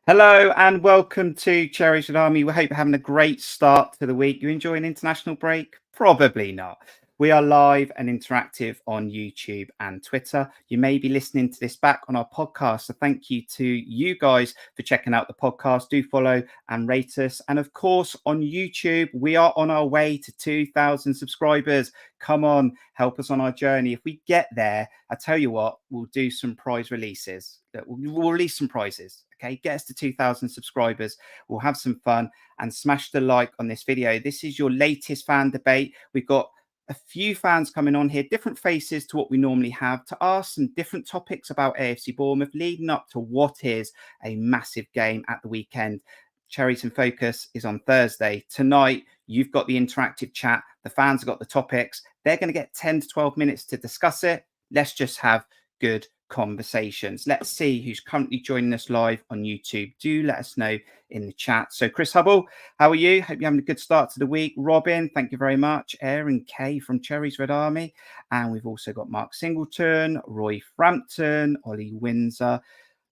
Hello and welcome to Cherries Red Army. We hope you're having a great start to the week. You enjoy an international break? Probably not. We are live and interactive on YouTube and Twitter. You may be listening to this back on our podcast. So thank you to you guys for checking out the podcast. Do follow and rate us. And of course, on YouTube, we are on our way to 2,000 subscribers. Come on, help us on our journey. If we get there, I tell you what, we'll do some prize releases. We'll release some prizes. Okay, get us to 2,000 subscribers. We'll have some fun and smash the like on this video. This is your latest fan debate. We've got a few fans coming on here, different faces to what we normally have, to ask some different topics about AFC Bournemouth leading up to what is a massive game at the weekend. Cherries in Focus is on Thursday. Tonight, you've got the interactive chat. The fans have got the topics. They're going to get 10 to 12 minutes to discuss it. Let's just have good conversations. Let's see who's currently joining us live on YouTube. Do let us know in the chat. So Chris Hubble, how are you? Hope you're having a good start to the week. Robin, thank you very much. Aaron Kay from Cherries Red Army. And we've also got Mark Singleton, Roy Frampton, Ollie Windsor.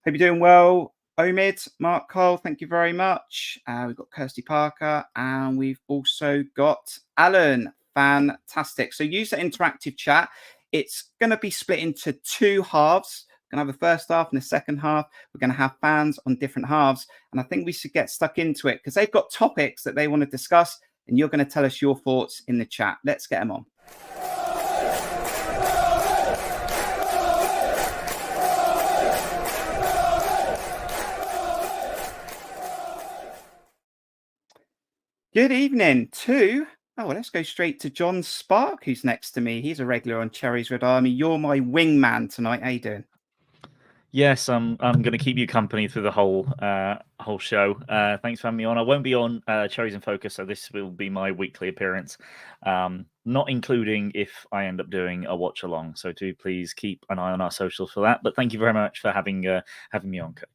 Hope you're doing well. Omid, Mark Cole, thank you very much. We've got Kirsty Parker and we've also got Alan. Fantastic. So use the interactive chat. It's going to be split into two halves. We're going to have a first half and a second half. We're going to have fans on different halves. And I think we should get stuck into it because they've got topics that they want to discuss. And you're going to tell us your thoughts in the chat. Let's get them on. Good evening to... Oh, well, let's go straight to John Spark, who's next to me. He's a regular on Cherries Red Army. You're my wingman tonight. How you doing? Yes, I'm going to keep you company through the whole show. Thanks for having me on. I won't be on Cherries in Focus, so this will be my weekly appearance, not including if I end up doing a watch along. So do please keep an eye on our socials for that. But thank you very much for having me on, Kirk.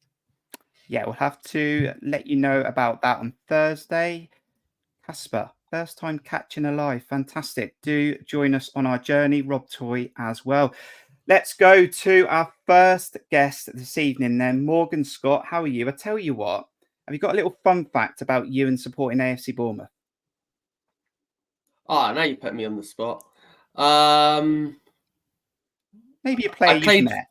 Yeah, we'll have to let you know about that on Thursday. Casper, first time catching alive. Fantastic. Do join us on our journey. Rob Toy as well. Let's go to our first guest this evening then. Morgan Scott, how are you? I tell you what, have you got a little fun fact about you and supporting AFC Bournemouth? Oh, now you put me on the spot. Maybe a player you've met.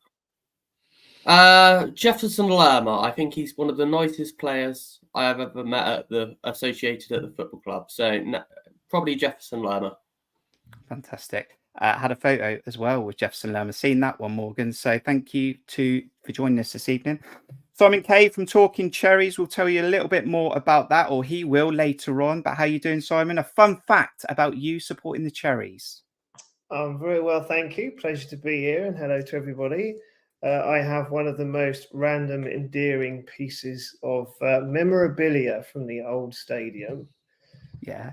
Jefferson Lerma. I think he's one of the nicest players I have ever met associated at the football club. So probably Jefferson Lerma. Fantastic. Had a photo as well with Jefferson Lerma. Seen that one, Morgan. So thank you for joining us this evening. Simon Kay from Talking Cherries will tell you a little bit more about that, or he will later on. But how are you doing, Simon? A fun fact about you supporting the Cherries. I'm very well, thank you. Pleasure to be here, and hello to everybody. I have one of the most random, endearing pieces of memorabilia from the old stadium. Yeah.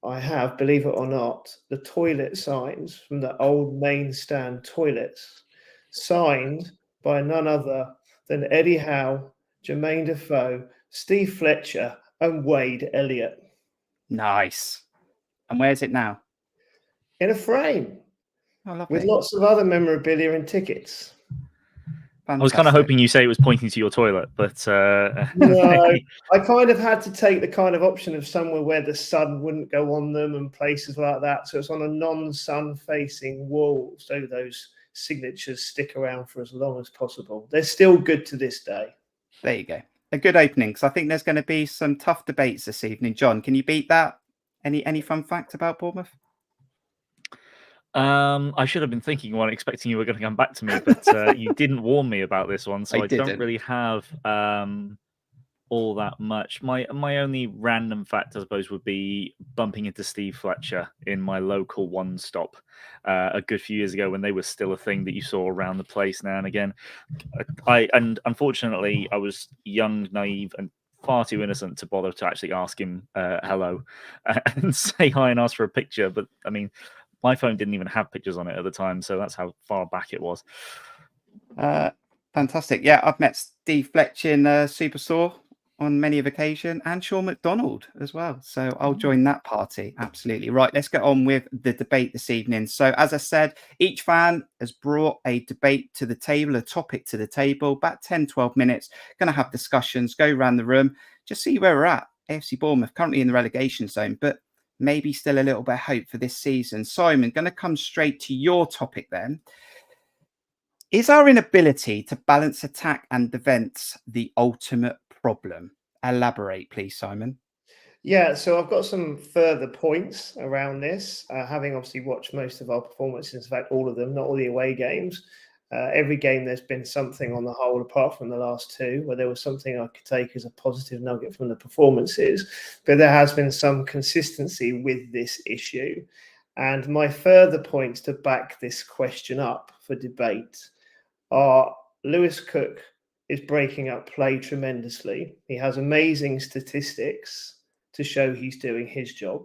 I have, believe it or not, the toilet signs from the old main stand toilets, signed by none other than Eddie Howe, Jermaine Defoe, Steve Fletcher, and Wade Elliott. Nice. And where's it now? In a frame. Oh, with lots of other memorabilia and tickets. Fantastic. I was kind of hoping you say it was pointing to your toilet, but no, I kind of had to take the kind of option of somewhere where the sun wouldn't go on them and places like that. So it's on a non-sun facing wall, so those signatures stick around for as long as possible. They're still good to this day. There you go. A good opening, because I think there's going to be some tough debates this evening. John, can you beat that? Any fun fact about Bournemouth? I should have been thinking one, expecting you were going to come back to me, but you didn't warn me about this one, so I don't really have all that much. My only random fact, I suppose, would be bumping into Steve Fletcher in my local one stop a good few years ago when they were still a thing that you saw around the place now and again. And unfortunately, I was young, naive, and far too innocent to bother to actually ask him hello and say hi and ask for a picture. But I mean, my phone didn't even have pictures on it at the time, so that's how far back it was. Fantastic. Yeah, I've met Steve Fletcher in Superstore on many of occasion, and Sean McDonald as well. So I'll join that party. Absolutely. Right, let's get on with the debate this evening. So as I said, each fan has brought a debate to the table, a topic to the table, about 10, 12 minutes. Going to have discussions, go around the room, just see where we're at. AFC Bournemouth currently in the relegation zone, but maybe still a little bit of hope for this season. Simon, going to come straight to your topic then. Is our inability to balance attack and defence the ultimate problem? Elaborate, please, Simon. Yeah, so I've got some further points around this, having obviously watched most of our performances, in fact, all of them, not all the away games. Every game there's been something on the whole, apart from the last two, where there was something I could take as a positive nugget from the performances. But there has been some consistency with this issue. And my further points to back this question up for debate are Lewis Cook is breaking up play tremendously. He has amazing statistics to show he's doing his job.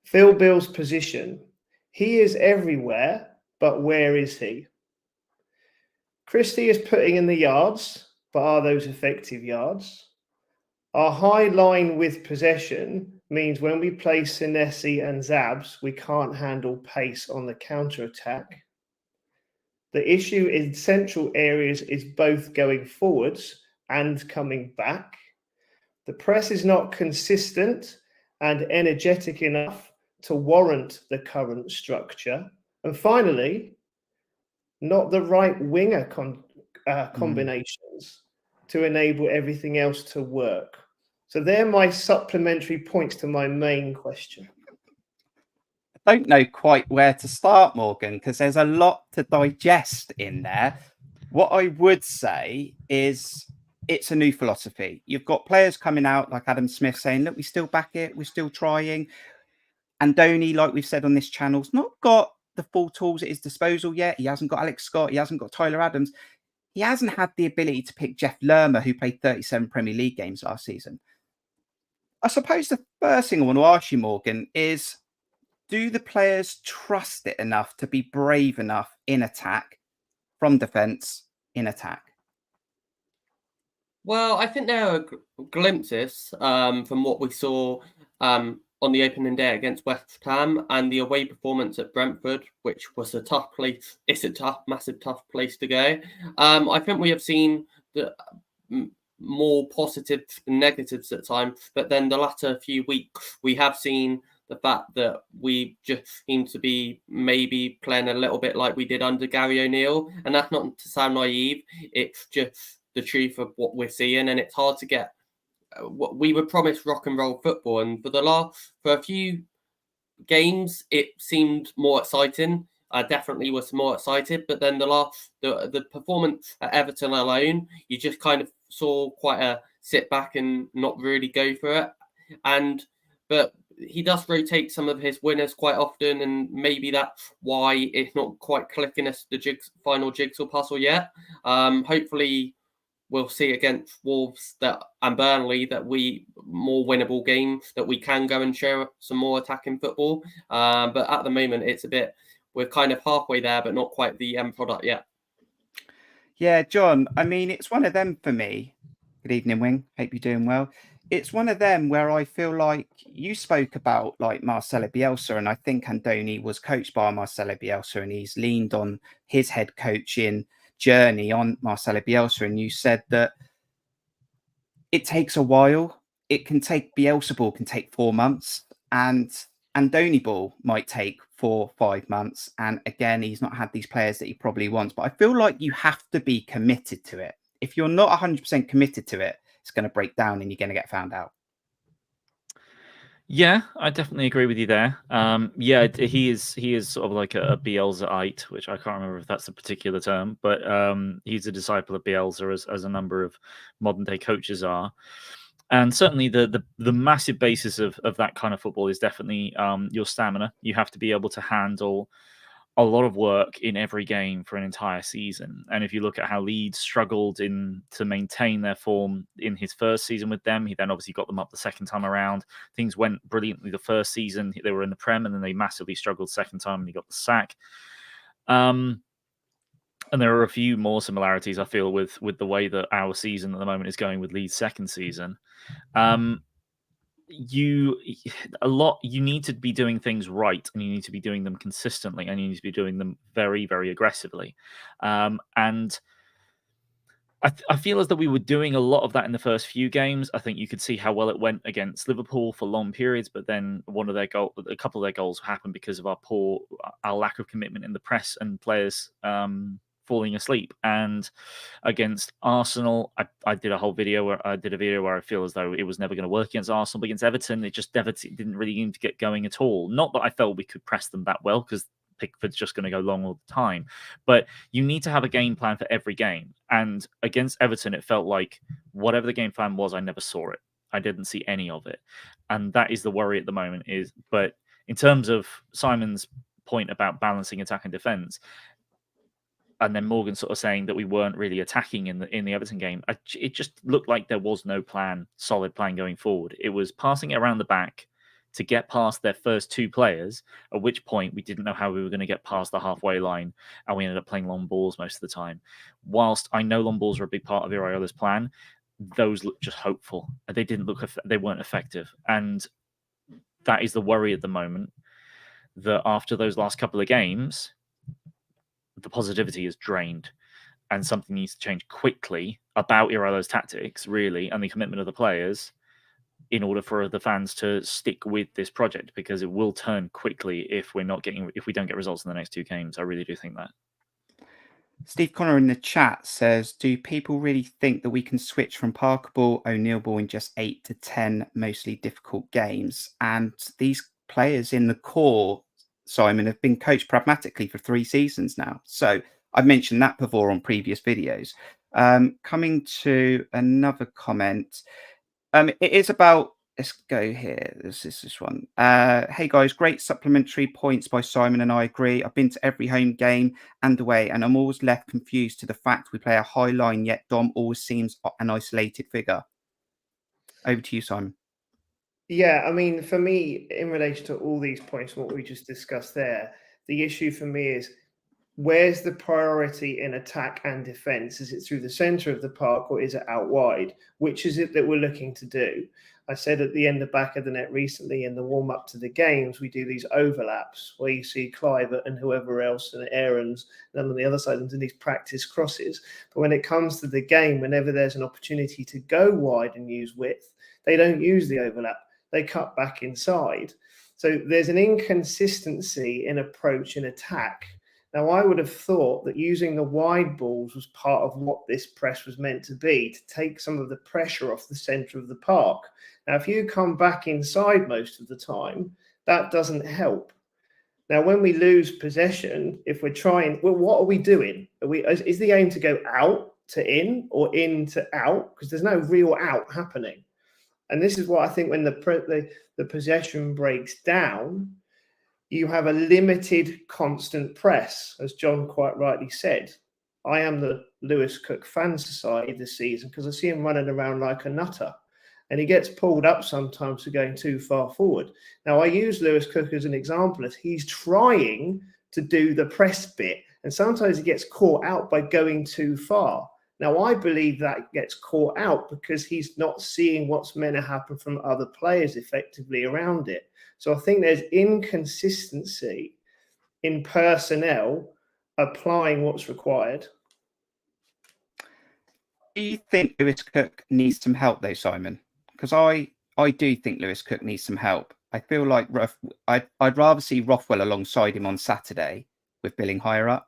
Phil Bill's position, he is everywhere, but where is he? Christie is putting in the yards, but are those effective yards? Our high line with possession means when we play Senesi and Zabs, we can't handle pace on the counter-attack. The issue in central areas is both going forwards and coming back. The press is not consistent and energetic enough to warrant the current structure. And finally, not the right winger combinations to enable everything else to work. So they're my supplementary points to my main question. I don't know quite where to start, Morgan, because there's a lot to digest in there. What I would say is it's a new philosophy. You've got players coming out like Adam Smith saying, look, we still back it. We're still trying. Andoni, like we've said on this channel, has not got the full tools at his disposal yet. He hasn't got Alex Scott. He hasn't got Tyler Adams. He hasn't had the ability to pick Jeff Lerma, who played 37 Premier League games last season. I suppose the first thing I want to ask you, Morgan, is do the players trust it enough to be brave enough in attack from defence in attack? Well, I think there are glimpses from what we saw on the opening day against West Ham and the away performance at Brentford, which was a tough place. It's a tough, massive, tough place to go. I think we have seen the more positives and negatives at times, but then the latter few weeks we have seen the fact that we just seem to be maybe playing a little bit like we did under Gary O'Neill. And that's not to sound naive. It's just the truth of what we're seeing. And it's hard to get what we were promised rock and roll football. And for a few games, it seemed more exciting. I definitely was more excited. But then the performance at Everton alone, you just kind of saw quite a sit back and not really go for it. But he does rotate some of his winners quite often, and maybe that's why it's not quite clicking us the final jigsaw puzzle yet. Hopefully, we'll see against Wolves and Burnley that more winnable games that we can go and show some more attacking football. But at the moment, it's we're kind of halfway there, but not quite the end product yet. Yeah, John, I mean, it's one of them for me. Good evening, Wing. Hope you're doing well. It's one of them where I feel like you spoke about like Marcelo Bielsa, and I think Andoni was coached by Marcelo Bielsa and he's leaned on his head coaching journey on Marcelo Bielsa. And you said that it takes a while. It can take Bielsa ball can take 4 months and Andoni ball might take 4 or 5 months. And again, he's not had these players that he probably wants, but I feel like you have to be committed to it. If you're not 100% committed to it, it's going to break down and you're going to get found out. Yeah, I definitely agree with you there. Yeah, he is sort of like a Bielsa-ite, which I can't remember if that's a particular term, but he's a disciple of Bielsa, as a number of modern day coaches are. And certainly the massive basis of that kind of football is definitely your stamina. You have to be able to handle a lot of work in every game for an entire season. And if you look at how Leeds struggled to maintain their form in his first season with them, he then obviously got them up the second time around. Things went brilliantly the first season. They were in the Prem, and then they massively struggled second time and he got the sack. And there are a few more similarities, I feel, with the way that our season at the moment is going with Leeds' second season. You need to be doing things right, and you need to be doing them consistently, and you need to be doing them very, very aggressively. And I feel as though we were doing a lot of that in the first few games. I think you could see how well it went against Liverpool for long periods, but then a couple of their goals happened because of our lack of commitment in the press and players falling asleep. And against Arsenal, I did a video where I feel as though it was never going to work against Arsenal, but against Everton, it didn't really seem to get going at all. Not that I felt we could press them that well, because Pickford's just going to go long all the time. But you need to have a game plan for every game. And against Everton, it felt like whatever the game plan was, I never saw it. I didn't see any of it. And that is the worry at the moment. But in terms of Simon's point about balancing attack and defence, and then Morgan sort of saying that we weren't really attacking in the Everton game, it just looked like there was no solid plan going forward. It was passing it around the back to get past their first two players, at which point we didn't know how we were going to get past the halfway line, and we ended up playing long balls most of the time. Whilst I know long balls are a big part of Iraiola's plan, those look just hopeful. They weren't effective. And that is the worry at the moment, that after those last couple of games, the positivity is drained, and something needs to change quickly about Iraiola's tactics, really, and the commitment of the players, in order for the fans to stick with this project, because it will turn quickly if we don't get results in the next two games. I really do think that. Steve Connor in the chat says, do people really think that we can switch from Parker Ball, O'Neill Ball in just 8 to 10 mostly difficult games? And these players in the core, Simon, have been coached pragmatically for 3 seasons now. So I've mentioned that before on previous videos. Coming to another comment. It is about, let's go here. This is this one. Hey guys, great supplementary points by Simon, and I agree. I've been to every home game and away, and I'm always left confused to the fact we play a high line, yet Dom always seems an isolated figure. Over to you, Simon. Yeah, I mean, for me, in relation to all these points, what we just discussed there, the issue for me is, where's the priority in attack and defence? Is it through the centre of the park, or is it out wide? Which is it that we're looking to do? I said at the end of back of the net recently, in the warm-up to the games, we do these overlaps where you see Clive and whoever else and Aaron's, and on the other side, and these practice crosses. But when it comes to the game, whenever there's an opportunity to go wide and use width, they don't use the overlap. They cut back inside. So there's an inconsistency in approach in attack. Now, I would have thought that using the wide balls was part of what this press was meant to be, to take some of the pressure off the centre of the park. Now, if you come back inside most of the time, that doesn't help. Now, when we lose possession, if we're trying, well, what are we doing? Is the aim to go out to in, or in to out? Because there's no real out happening. And this is what I think, when the possession breaks down, you have a limited constant press, as John quite rightly said. I am the Lewis Cook Fan Society this season because I see him running around like a nutter, and he gets pulled up sometimes for going too far forward. Now, I use Lewis Cook as an example, as he's trying to do the press bit, and sometimes he gets caught out by going too far. Now, I believe that gets caught out because he's not seeing what's meant to happen from other players effectively around it. So I think there's inconsistency in personnel applying what's required. Do you think Lewis Cook needs some help, though, Simon? Because I do think Lewis Cook needs some help. I feel like I'd rather see Rothwell alongside him on Saturday with Billing higher up.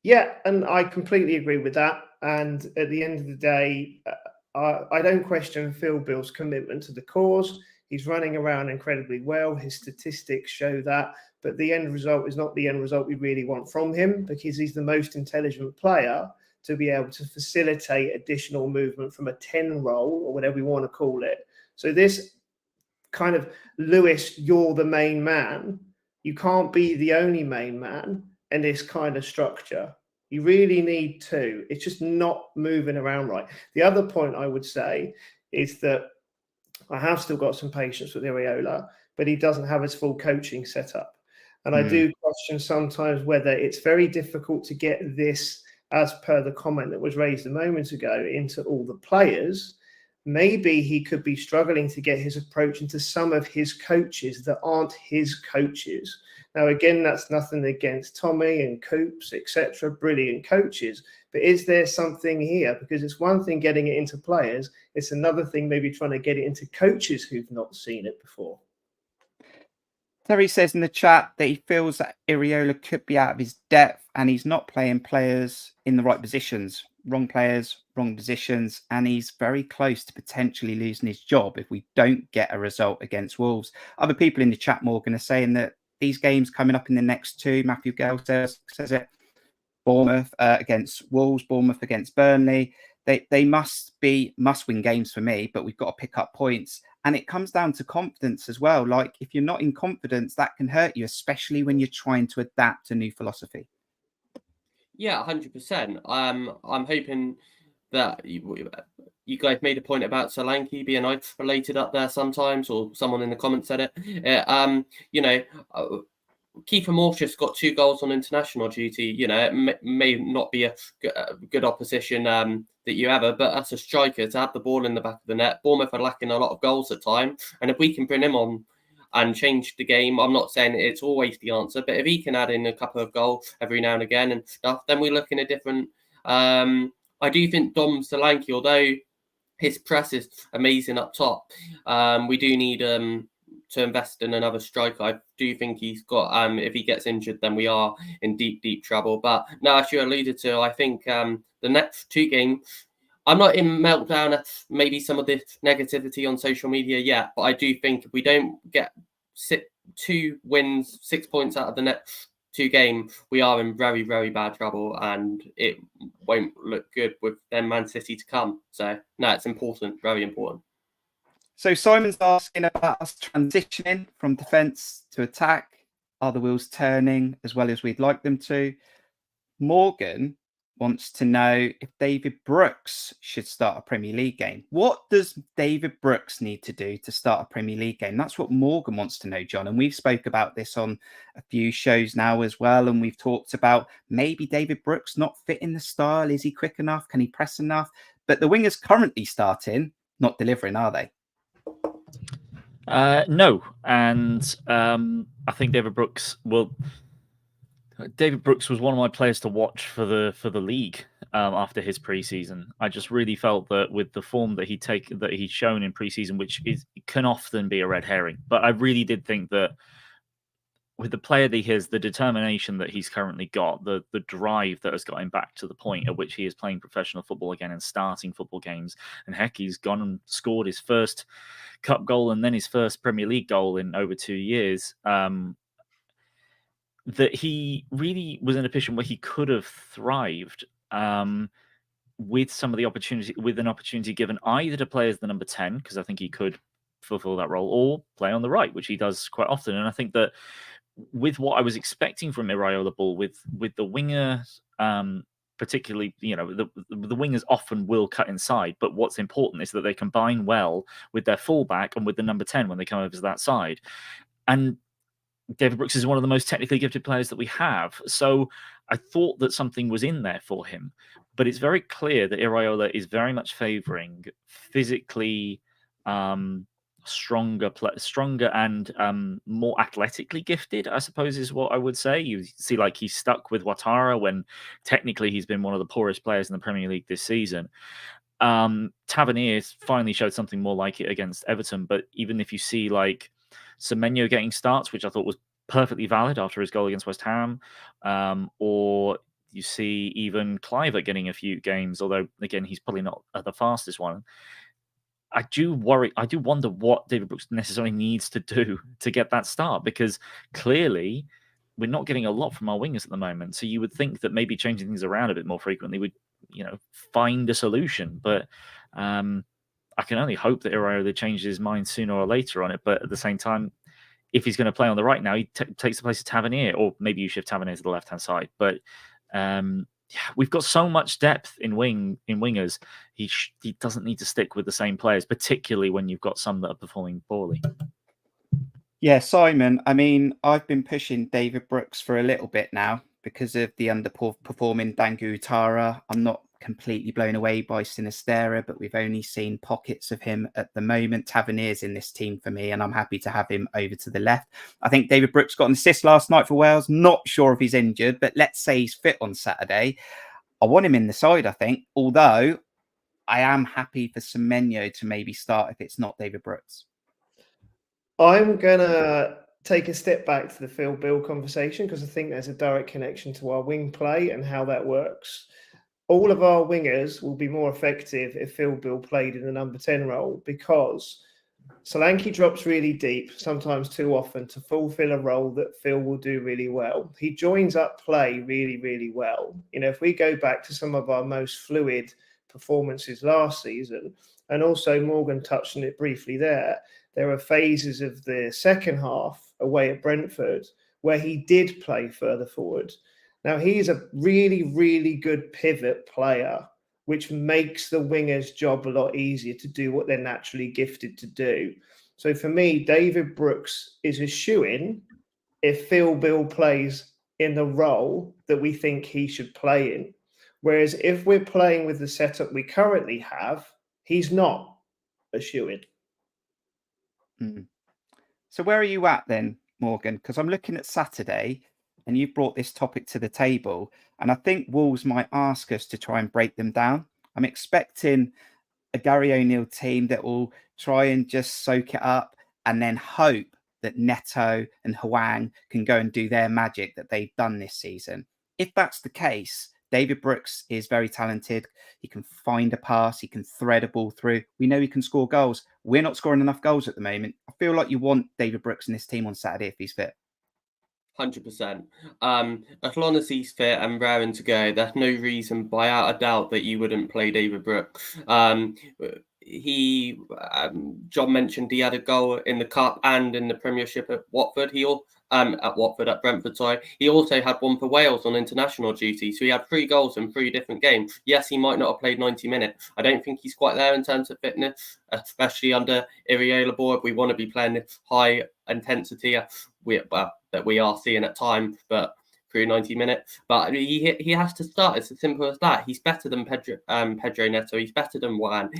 Yeah, and I completely agree with that. And at the end of the day, I don't question Phil Bill's commitment to the cause. He's running around incredibly well. His statistics show that. But the end result is not the end result we really want from him, because he's the most intelligent player to be able to facilitate additional movement from a 10 role, or whatever we want to call it. So this kind of, Lewis, you're the main man. You can't be the only main man in this kind of structure. You really need to. It's just not moving around right. The other point I would say is that I have still got some patience with Iraola, but he doesn't have his full coaching set up. And I do question sometimes whether it's very difficult to get this as per the comment that was raised a moment ago, into all the players, maybe he could be struggling to get his approach into some of his coaches that aren't his coaches. Now, again, that's nothing against Tommy and Coops, etc., brilliant coaches. But is there something here? Because it's one thing getting it into players. It's another thing maybe trying to get it into coaches who've not seen it before. Terry says in the chat that he feels that Iraola could be out of his depth and he's not playing players in the right positions. Wrong players, wrong positions, and he's very close to potentially losing his job if we don't get a result against Wolves. Other people in the chat, Morgan, are saying that these games coming up in the next two, Matthew Gale says it, Bournemouth against Wolves, Bournemouth against Burnley. They must win games for me, but we've got to pick up points. And it comes down to confidence as well. Like, if you're not in confidence, that can hurt you, especially when you're trying to adapt a new philosophy. Yeah, 100%. I'm hoping that you guys made a point about Solanke being isolated up there sometimes, or someone in the comments said it. Kiefer Moore's just got 2 goals on international duty. It may not be a good opposition that you ever, but as a striker, to have the ball in the back of the net, Bournemouth are lacking a lot of goals at times. And if we can bring him on and change the game, I'm not saying it's always the answer, but if he can add in a couple of goals every now and again and stuff, then we look in a different... I do think Dom Solanke, although his press is amazing up top, we do need to invest in another striker. I do think he's got, if he gets injured, then we are in deep, deep trouble. But no, as you alluded to, I think the next 2 games, I'm not in meltdown at maybe some of the negativity on social media yet, but I do think if we don't get 2 wins, 6 points out of the next 2 games, we are in very, very bad trouble, and it won't look good with then Man City to come. So no, it's important, very important. So Simon's asking about us transitioning from defence to attack. Are the wheels turning as well as we'd like them to? Morgan wants to know if David Brooks should start a Premier League game. What does David Brooks need to do to start a Premier League game? That's what Morgan wants to know, John. And we've spoke about this on a few shows now as well. And we've talked about maybe David Brooks not fitting the style. Is he quick enough? Can he press enough? But the wingers currently starting, not delivering, are they? No. And I think David Brooks was one of my players to watch for the league after his preseason. I just really felt that with the form that he's shown in preseason, which can often be a red herring, but I really did think that with the player that he is, the determination that he's currently got, the drive that has got him back to the point at which he is playing professional football again and starting football games, and heck, he's gone and scored his first cup goal and then his first Premier League goal in over 2 years. That he really was in a position where he could have thrived with some of the opportunity, with an opportunity given either to play as the number 10, because I think he could fulfill that role, or play on the right, which he does quite often. And I think that with what I was expecting from Iraola Ball, with the winger, particularly, the wingers often will cut inside, but what's important is that they combine well with their fullback and with the number 10 when they come over to that side. And David Brooks is one of the most technically gifted players that we have. So I thought that something was in there for him. But it's very clear that Iraola is very much favouring physically stronger and more athletically gifted, I suppose is what I would say. You see, like, he's stuck with Ouattara when technically he's been one of the poorest players in the Premier League this season. Tavernier finally showed something more like it against Everton. But even if you see, like, Semenyo getting starts, which I thought was perfectly valid after his goal against West Ham, or you see even Cliver getting a few games, although again he's probably not the fastest one. I do wonder what David Brooks necessarily needs to do to get that start, because clearly we're not getting a lot from our wingers at the moment. So you would think that maybe changing things around a bit more frequently would, find a solution. But I can only hope that Iraola changes his mind sooner or later on it. But at the same time, if he's going to play on the right now, he takes the place of Tavernier, or maybe you shift Tavernier to the left-hand side. But we've got so much depth in wingers. He doesn't need to stick with the same players, particularly when you've got some that are performing poorly. Yeah, Simon, I mean, I've been pushing David Brooks for a little bit now, because of the underperforming Dangu Utara. I'm not completely blown away by Sinistera, but we've only seen pockets of him at the moment. Tavernier's in this team for me, and I'm happy to have him over to the left. I think David Brooks got an assist last night for Wales. Not sure if he's injured, but let's say he's fit on Saturday. I want him in the side, I think, although I am happy for Semenyo to maybe start if it's not David Brooks. I'm going to take a step back to the Phil Bill conversation because I think there's a direct connection to our wing play and how that works. All of our wingers will be more effective if Phil Bill played in the number 10 role because Solanke drops really deep, sometimes too often, to fulfill a role that Phil will do really well. He joins up play really, really well. If we go back to some of our most fluid performances last season, and also Morgan touched on it briefly there are phases of the second half away at Brentford where he did play further forward. Now, he's a really, really good pivot player, which makes the winger's job a lot easier to do what they're naturally gifted to do. So for me, David Brooks is a shoo-in if Phil Bill plays in the role that we think he should play in. Whereas if we're playing with the setup we currently have, he's not a shoo-in. So where are you at then, Morgan? Because I'm looking at Saturday and you've brought this topic to the table, and I think Wolves might ask us to try and break them down. I'm expecting a Gary O'Neill team that will try and just soak it up and then hope that Neto and Hwang can go and do their magic that they've done this season. If that's the case, David Brooks is very talented. He can find a pass. He can thread a ball through. We know he can score goals. We're not scoring enough goals at the moment. I feel like you want David Brooks in this team on Saturday if he's fit. 100%. As long as he's fit and raring to go, there's no reason, by a doubt, that you wouldn't play David Brooks. John mentioned he had a goal in the Cup and in the Premiership at Watford. At Brentford, sorry. He also had one for Wales on international duty. So he had 3 goals in 3 different games. Yes, he might not have played 90 minutes. I don't think he's quite there in terms of fitness, especially under Iraola board. We want to be playing this high intensity that we are seeing at times, but through 90 minutes. But he has to start. It's as simple as that. He's better than Pedro Neto. He's better than Juan,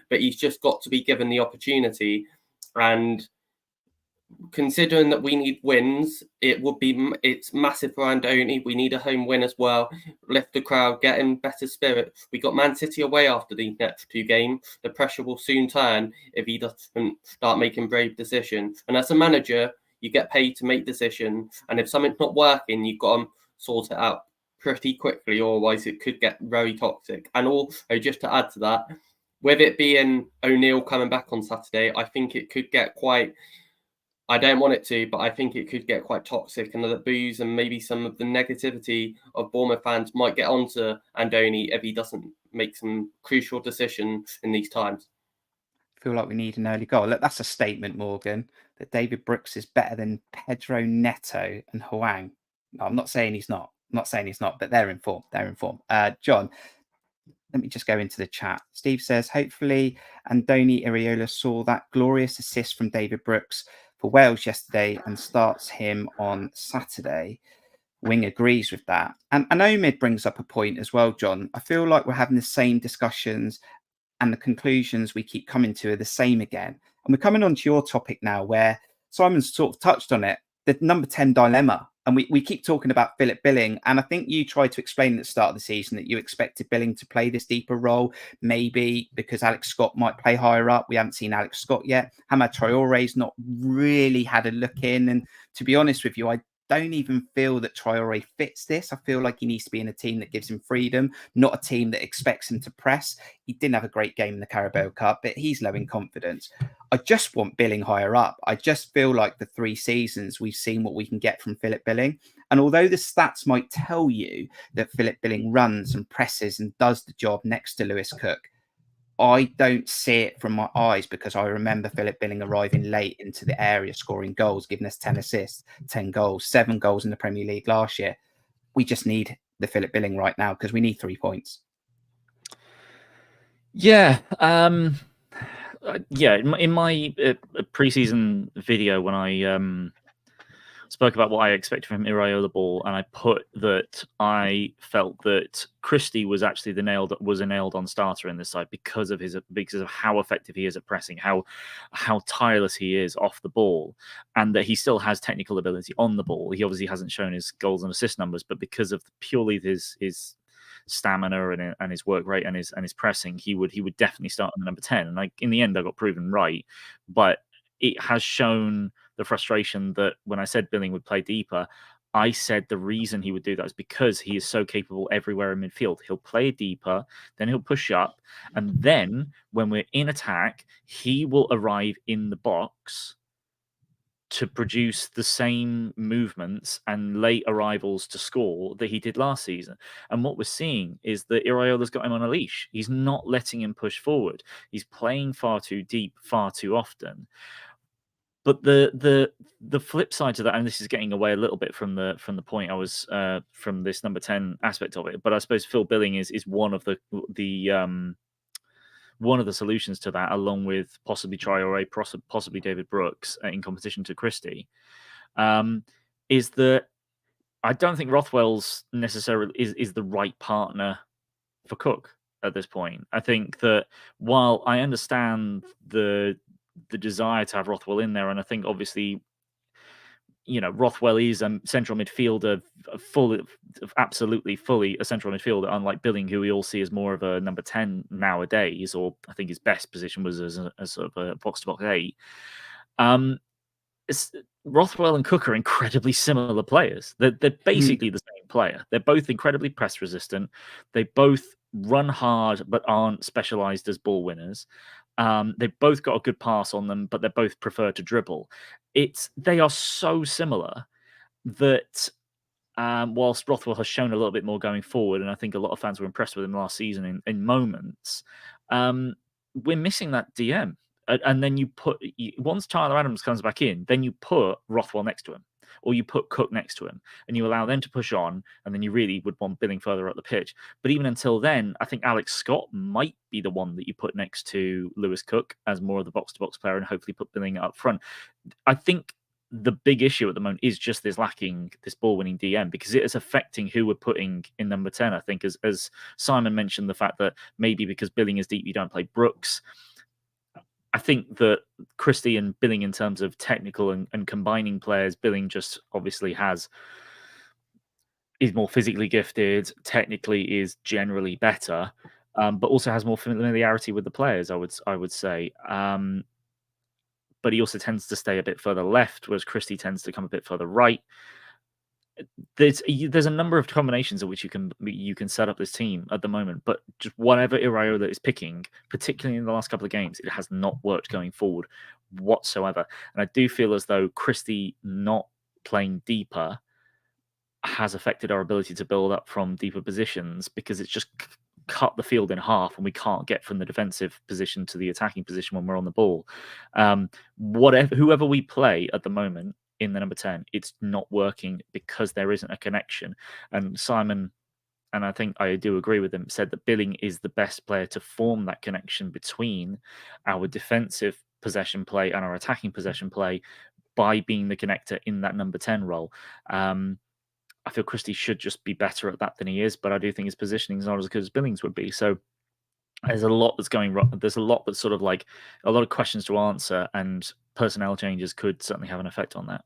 but he's just got to be given the opportunity. And considering that we need wins, it's massive for Andoni. We need a home win as well. Lift the crowd, get in better spirit. We got Man City away after the next 2 games. The pressure will soon turn if he doesn't start making brave decisions. And as a manager, you get paid to make decisions. And if something's not working, you've got to sort it out pretty quickly, otherwise it could get very toxic. And also, just to add to that, with it being O'Neill coming back on Saturday, I think it could get quite... I don't want it to, but I think it could get quite toxic, and the boos and maybe some of the negativity of Bournemouth fans might get onto Andoni if he doesn't make some crucial decisions in these times. I feel like we need an early goal. Look, that's a statement, Morgan, that David Brooks is better than Pedro Neto and Hwang. No, I'm not saying he's not. But they're in form. John, let me just go into the chat. Steve says, hopefully Andoni Iraola saw that glorious assist from David Brooks for Wales yesterday and starts him on Saturday. Wing agrees with that. And Omid brings up a point as well, John. I feel like we're having the same discussions and the conclusions we keep coming to are the same again. And we're coming on to your topic now where Simon's sort of touched on it, the number 10 dilemma. And we keep talking about Philip Billing. And I think you tried to explain at the start of the season that you expected Billing to play this deeper role, maybe because Alex Scott might play higher up. We haven't seen Alex Scott yet. Hamad Traore's not really had a look in. And to be honest with you, I don't even feel that Traore fits this. I feel like he needs to be in a team that gives him freedom, not a team that expects him to press. He didn't have a great game in the Carabao Cup, but he's low in confidence. I just want Billing higher up. I just feel like the 3 seasons we've seen what we can get from Philip Billing. And although the stats might tell you that Philip Billing runs and presses and does the job next to Lewis Cook, I don't see it from my eyes because I remember Philip Billing arriving late into the area, scoring goals, giving us 10 assists, 10 goals, 7 goals in the Premier League last year. We just need the Philip Billing right now because we need 3 points. Yeah. In my preseason video when I spoke about what I expected from Iraola ball, and I put that I felt that Christie was actually a nailed-on starter in this side because of how effective he is at pressing, how tireless he is off the ball, and that he still has technical ability on the ball. He obviously hasn't shown his goals and assist numbers, but because of purely his stamina and his work rate and his pressing, he would definitely start on the number 10. And in the end, I got proven right, but it has shown the frustration that when I said Billing would play deeper, I said the reason he would do that is because he is so capable everywhere in midfield. He'll play deeper, then he'll push up, and then when we're in attack, he will arrive in the box to produce the same movements and late arrivals to score that he did last season. And what we're seeing is that Iraola's got him on a leash. He's not letting him push forward. He's playing far too deep, far too often. But the flip side to that, and this is getting away a little bit from the point I was from this number 10 aspect of it, but I suppose Phil Billing is one of the solutions to that, along with possibly Traore, possibly David Brooks in competition to Christie, is that I don't think Rothwell's necessarily is the right partner for Cook at this point. I think that while I understand the desire to have Rothwell in there, and I think obviously, Rothwell is a central midfielder, absolutely fully a central midfielder, unlike Billing, who we all see as more of a number 10 nowadays, or I think his best position was as sort of a box-to-box 8. Rothwell and Cook are incredibly similar players. They're basically the same player. They're both incredibly press resistant. They both run hard but aren't specialized as ball winners. They've both got a good pass on them, but they both prefer to dribble. They are so similar that whilst Rothwell has shown a little bit more going forward, and I think a lot of fans were impressed with him last season in moments, we're missing that DM. And then once Tyler Adams comes back in, then you put Rothwell next to him, or you put Cook next to him, and you allow them to push on, and then you really would want Billing further up the pitch. But even until then, I think Alex Scott might be the one that you put next to Lewis Cook as more of the box-to-box player, and hopefully put Billing up front. I think the big issue at the moment is just this ball-winning DM, because it is affecting who we're putting in number 10. I think, as Simon mentioned, the fact that maybe because Billing is deep, you don't play Brooks. I think that Christie and Billing, in terms of technical and combining players, Billing just obviously is more physically gifted, technically is generally better, but also has more familiarity with the players, I would say. But he also tends to stay a bit further left, whereas Christie tends to come a bit further right. There's a number of combinations at which you can set up this team at the moment, but just whatever Iraola is picking, particularly in the last couple of games, it has not worked going forward whatsoever. And I do feel as though Christie not playing deeper has affected our ability to build up from deeper positions, because it's just cut the field in half, and we can't get from the defensive position to the attacking position when we're on the ball. Whoever we play at the moment in the number 10, it's not working because there isn't a connection. And Simon, and I think I do agree with him, said that Billing is the best player to form that connection between our defensive possession play and our attacking possession play by being the connector in that number 10 role. I feel Christie should just be better at that than he is, but I do think his positioning is not as good as Billing's would be. So there's a lot that's going wrong. There's a lot that's sort of like a lot of questions to answer, and personnel changes could certainly have an effect on that.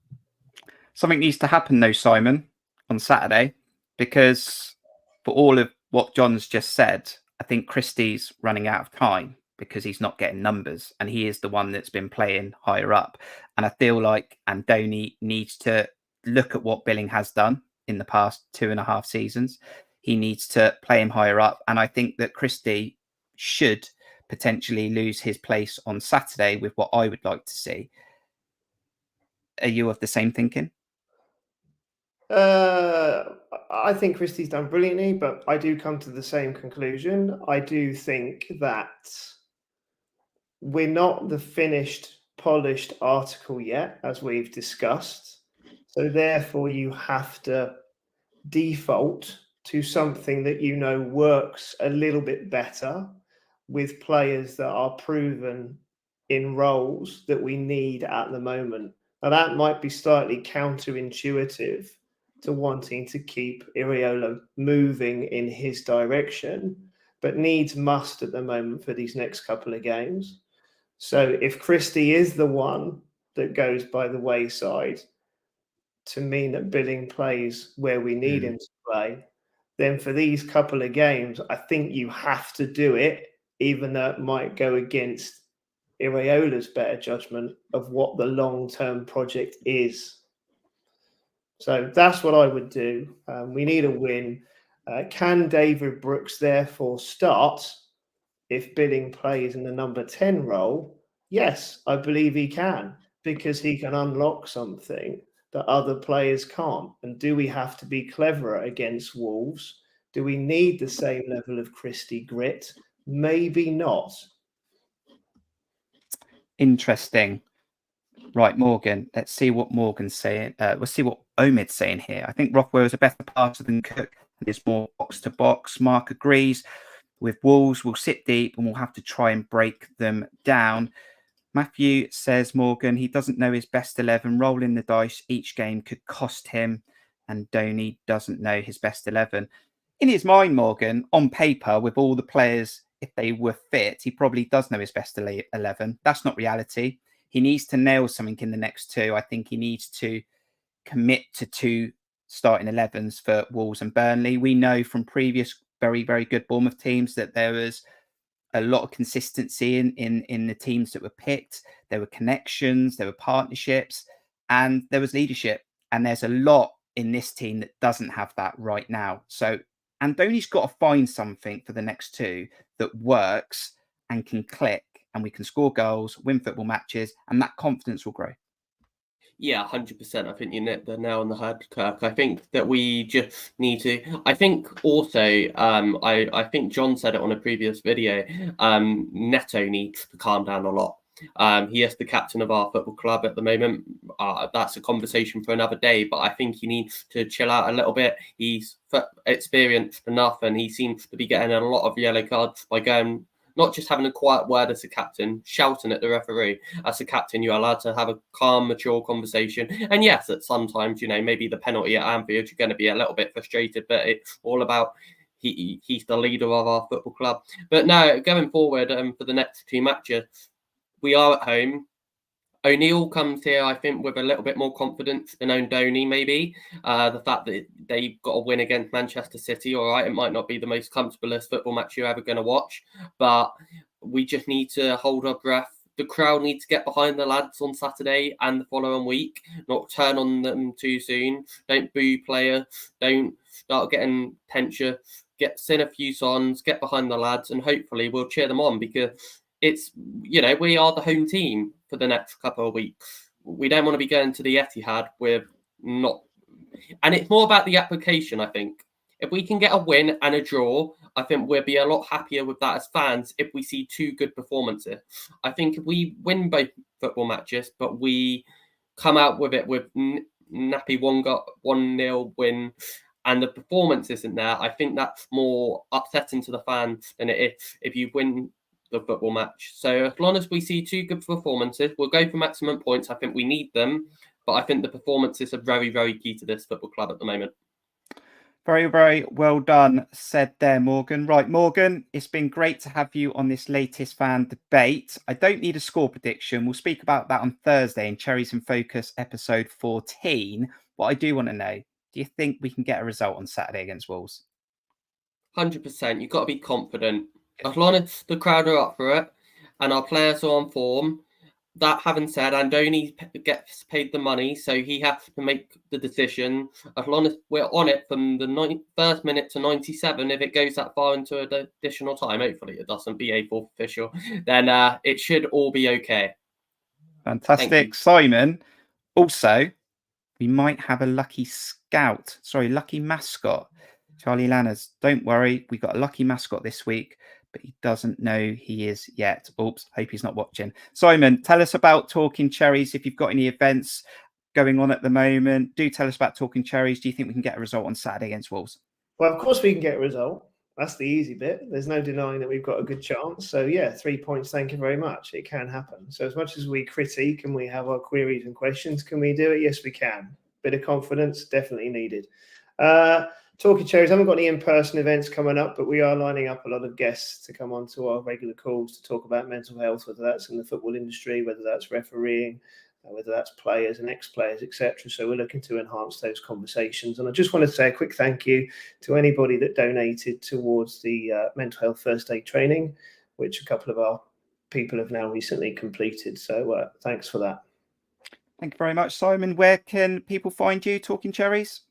Something needs to happen though, Simon, on Saturday, because for all of what John's just said, I think Christie's running out of time because he's not getting numbers, and he is the one that's been playing higher up. And I feel like Andoni needs to look at what Billing has done in the past 2.5 seasons. He needs to play him higher up. And I think that Christie should potentially lose his place on Saturday with what I would like to see. Are you of the same thinking? I think Christie's done brilliantly, but I do come to the same conclusion. I do think that we're not the finished, polished article yet, as we've discussed. So therefore, you have to default to something that works a little bit better with players that are proven in roles that we need at the moment. And that might be slightly counterintuitive to wanting to keep Iraola moving in his direction, but needs must at the moment for these next couple of games. So if Christie is the one that goes by the wayside to mean that Billing plays where we need him to play, then for these couple of games, I think you have to do it, even though it might go against Iraola's better judgment of what the long-term project is. So that's what I would do. We need a win. Can David Brooks therefore start if Billing plays in the number 10 role? Yes, I believe he can, because he can unlock something that other players can't. And do we have to be cleverer against Wolves? Do we need the same level of Christie grit? Maybe not. Interesting. Right, Morgan. Let's see what Morgan's saying. We'll see what Omid's saying here. I think Rothwell is a better passer than Cook. There's more box to box. Mark agrees. With Wolves, we'll sit deep and we'll have to try and break them down. Matthew says, Morgan, he doesn't know his best 11. Rolling the dice each game could cost him. And Donny doesn't know his best 11. In his mind, Morgan, on paper, with all the players, if they were fit, he probably does know his best 11. That's not reality. He needs to nail something in the next two. I think he needs to commit to 2 starting 11s for Wolves and Burnley. We know from previous very, very good Bournemouth teams that there was a lot of consistency in the teams that were picked. There were connections, there were partnerships, and there was leadership. And there's a lot in this team that doesn't have that right now. So Andoni's got to find something for the next 2 that works and can click, and we can score goals, win football matches, and that confidence will grow. Yeah, 100%. I think you hit the nail on the head, Kirk. I think that we just need to. I think also, I think John said it on a previous video. Neto needs to calm down a lot. He is the captain of our football club at the moment. That's a conversation for another day, but I think he needs to chill out a little bit. He's experienced enough, and he seems to be getting a lot of yellow cards by going. Not just having a quiet word as a captain, shouting at the referee. As a captain, you're allowed to have a calm, mature conversation. And yes, that sometimes, maybe the penalty at Anfield, you're going to be a little bit frustrated, but it's all about he's the leader of our football club. But no, going forward for the next 2 matches, we are at home. O'Neill comes here, I think, with a little bit more confidence than Ondoni, maybe. The fact that they've got a win against Manchester City, all right, it might not be the most comfortablest football match you're ever going to watch, but we just need to hold our breath. The crowd needs to get behind the lads on Saturday and the following week, not turn on them too soon. Don't boo players. Don't start getting tension. Sing a few songs, get behind the lads, and hopefully we'll cheer them on, because it's, we are the home team for the next couple of weeks. We don't want to be going to the Etihad with not... And it's more about the application, I think. If we can get a win and a draw, I think we'll be a lot happier with that as fans if we see 2 good performances. I think if we win both football matches, but we come out with it with nappy 1-0 win, and the performance isn't there, I think that's more upsetting to the fans than it is if you win the football match. So as long as we see 2 good performances, we'll go for maximum points. I think we need them, but I think the performances are very, very key to this football club at the moment. Very, very well done, said there, Morgan. Right, Morgan, it's been great to have you on this latest fan debate. I don't need a score prediction. We'll speak about that on Thursday in Cherries in Focus episode 14. What I do want to know, do you think we can get a result on Saturday against Wolves? 100%. You've got to be confident. As long as the crowd are up for it and our players are on form. That having said, Andoni gets paid the money, so he has to make the decision. As long as we're on it from the first minute to 97, if it goes that far into additional time, hopefully it doesn't be a fourth official, then it should all be okay. Fantastic. Simon, also, we might have a lucky mascot. Charlie Lanners, don't worry, we got a lucky mascot this week, but he doesn't know he is yet. Oops, hope he's not watching. Simon, tell us about Talking Cherries. If you've got any events going on at the moment, do tell us about Talking Cherries. Do you think we can get a result on Saturday against Wolves? Well, of course we can get a result. That's the easy bit. There's no denying that we've got a good chance. So, yeah, 3 points, thank you very much. It can happen. So as much as we critique and we have our queries and questions, can we do it? Yes, we can. Bit of confidence, definitely needed. Talking Cherries, haven't got any in-person events coming up, but we are lining up a lot of guests to come onto our regular calls to talk about mental health, whether that's in the football industry, whether that's refereeing, whether that's players and ex-players, etc. So we're looking to enhance those conversations. And I just want to say a quick thank you to anybody that donated towards the mental health first aid training, which a couple of our people have now recently completed. So thanks for that. Thank you very much, Simon. Where can people find you, Talking Cherries?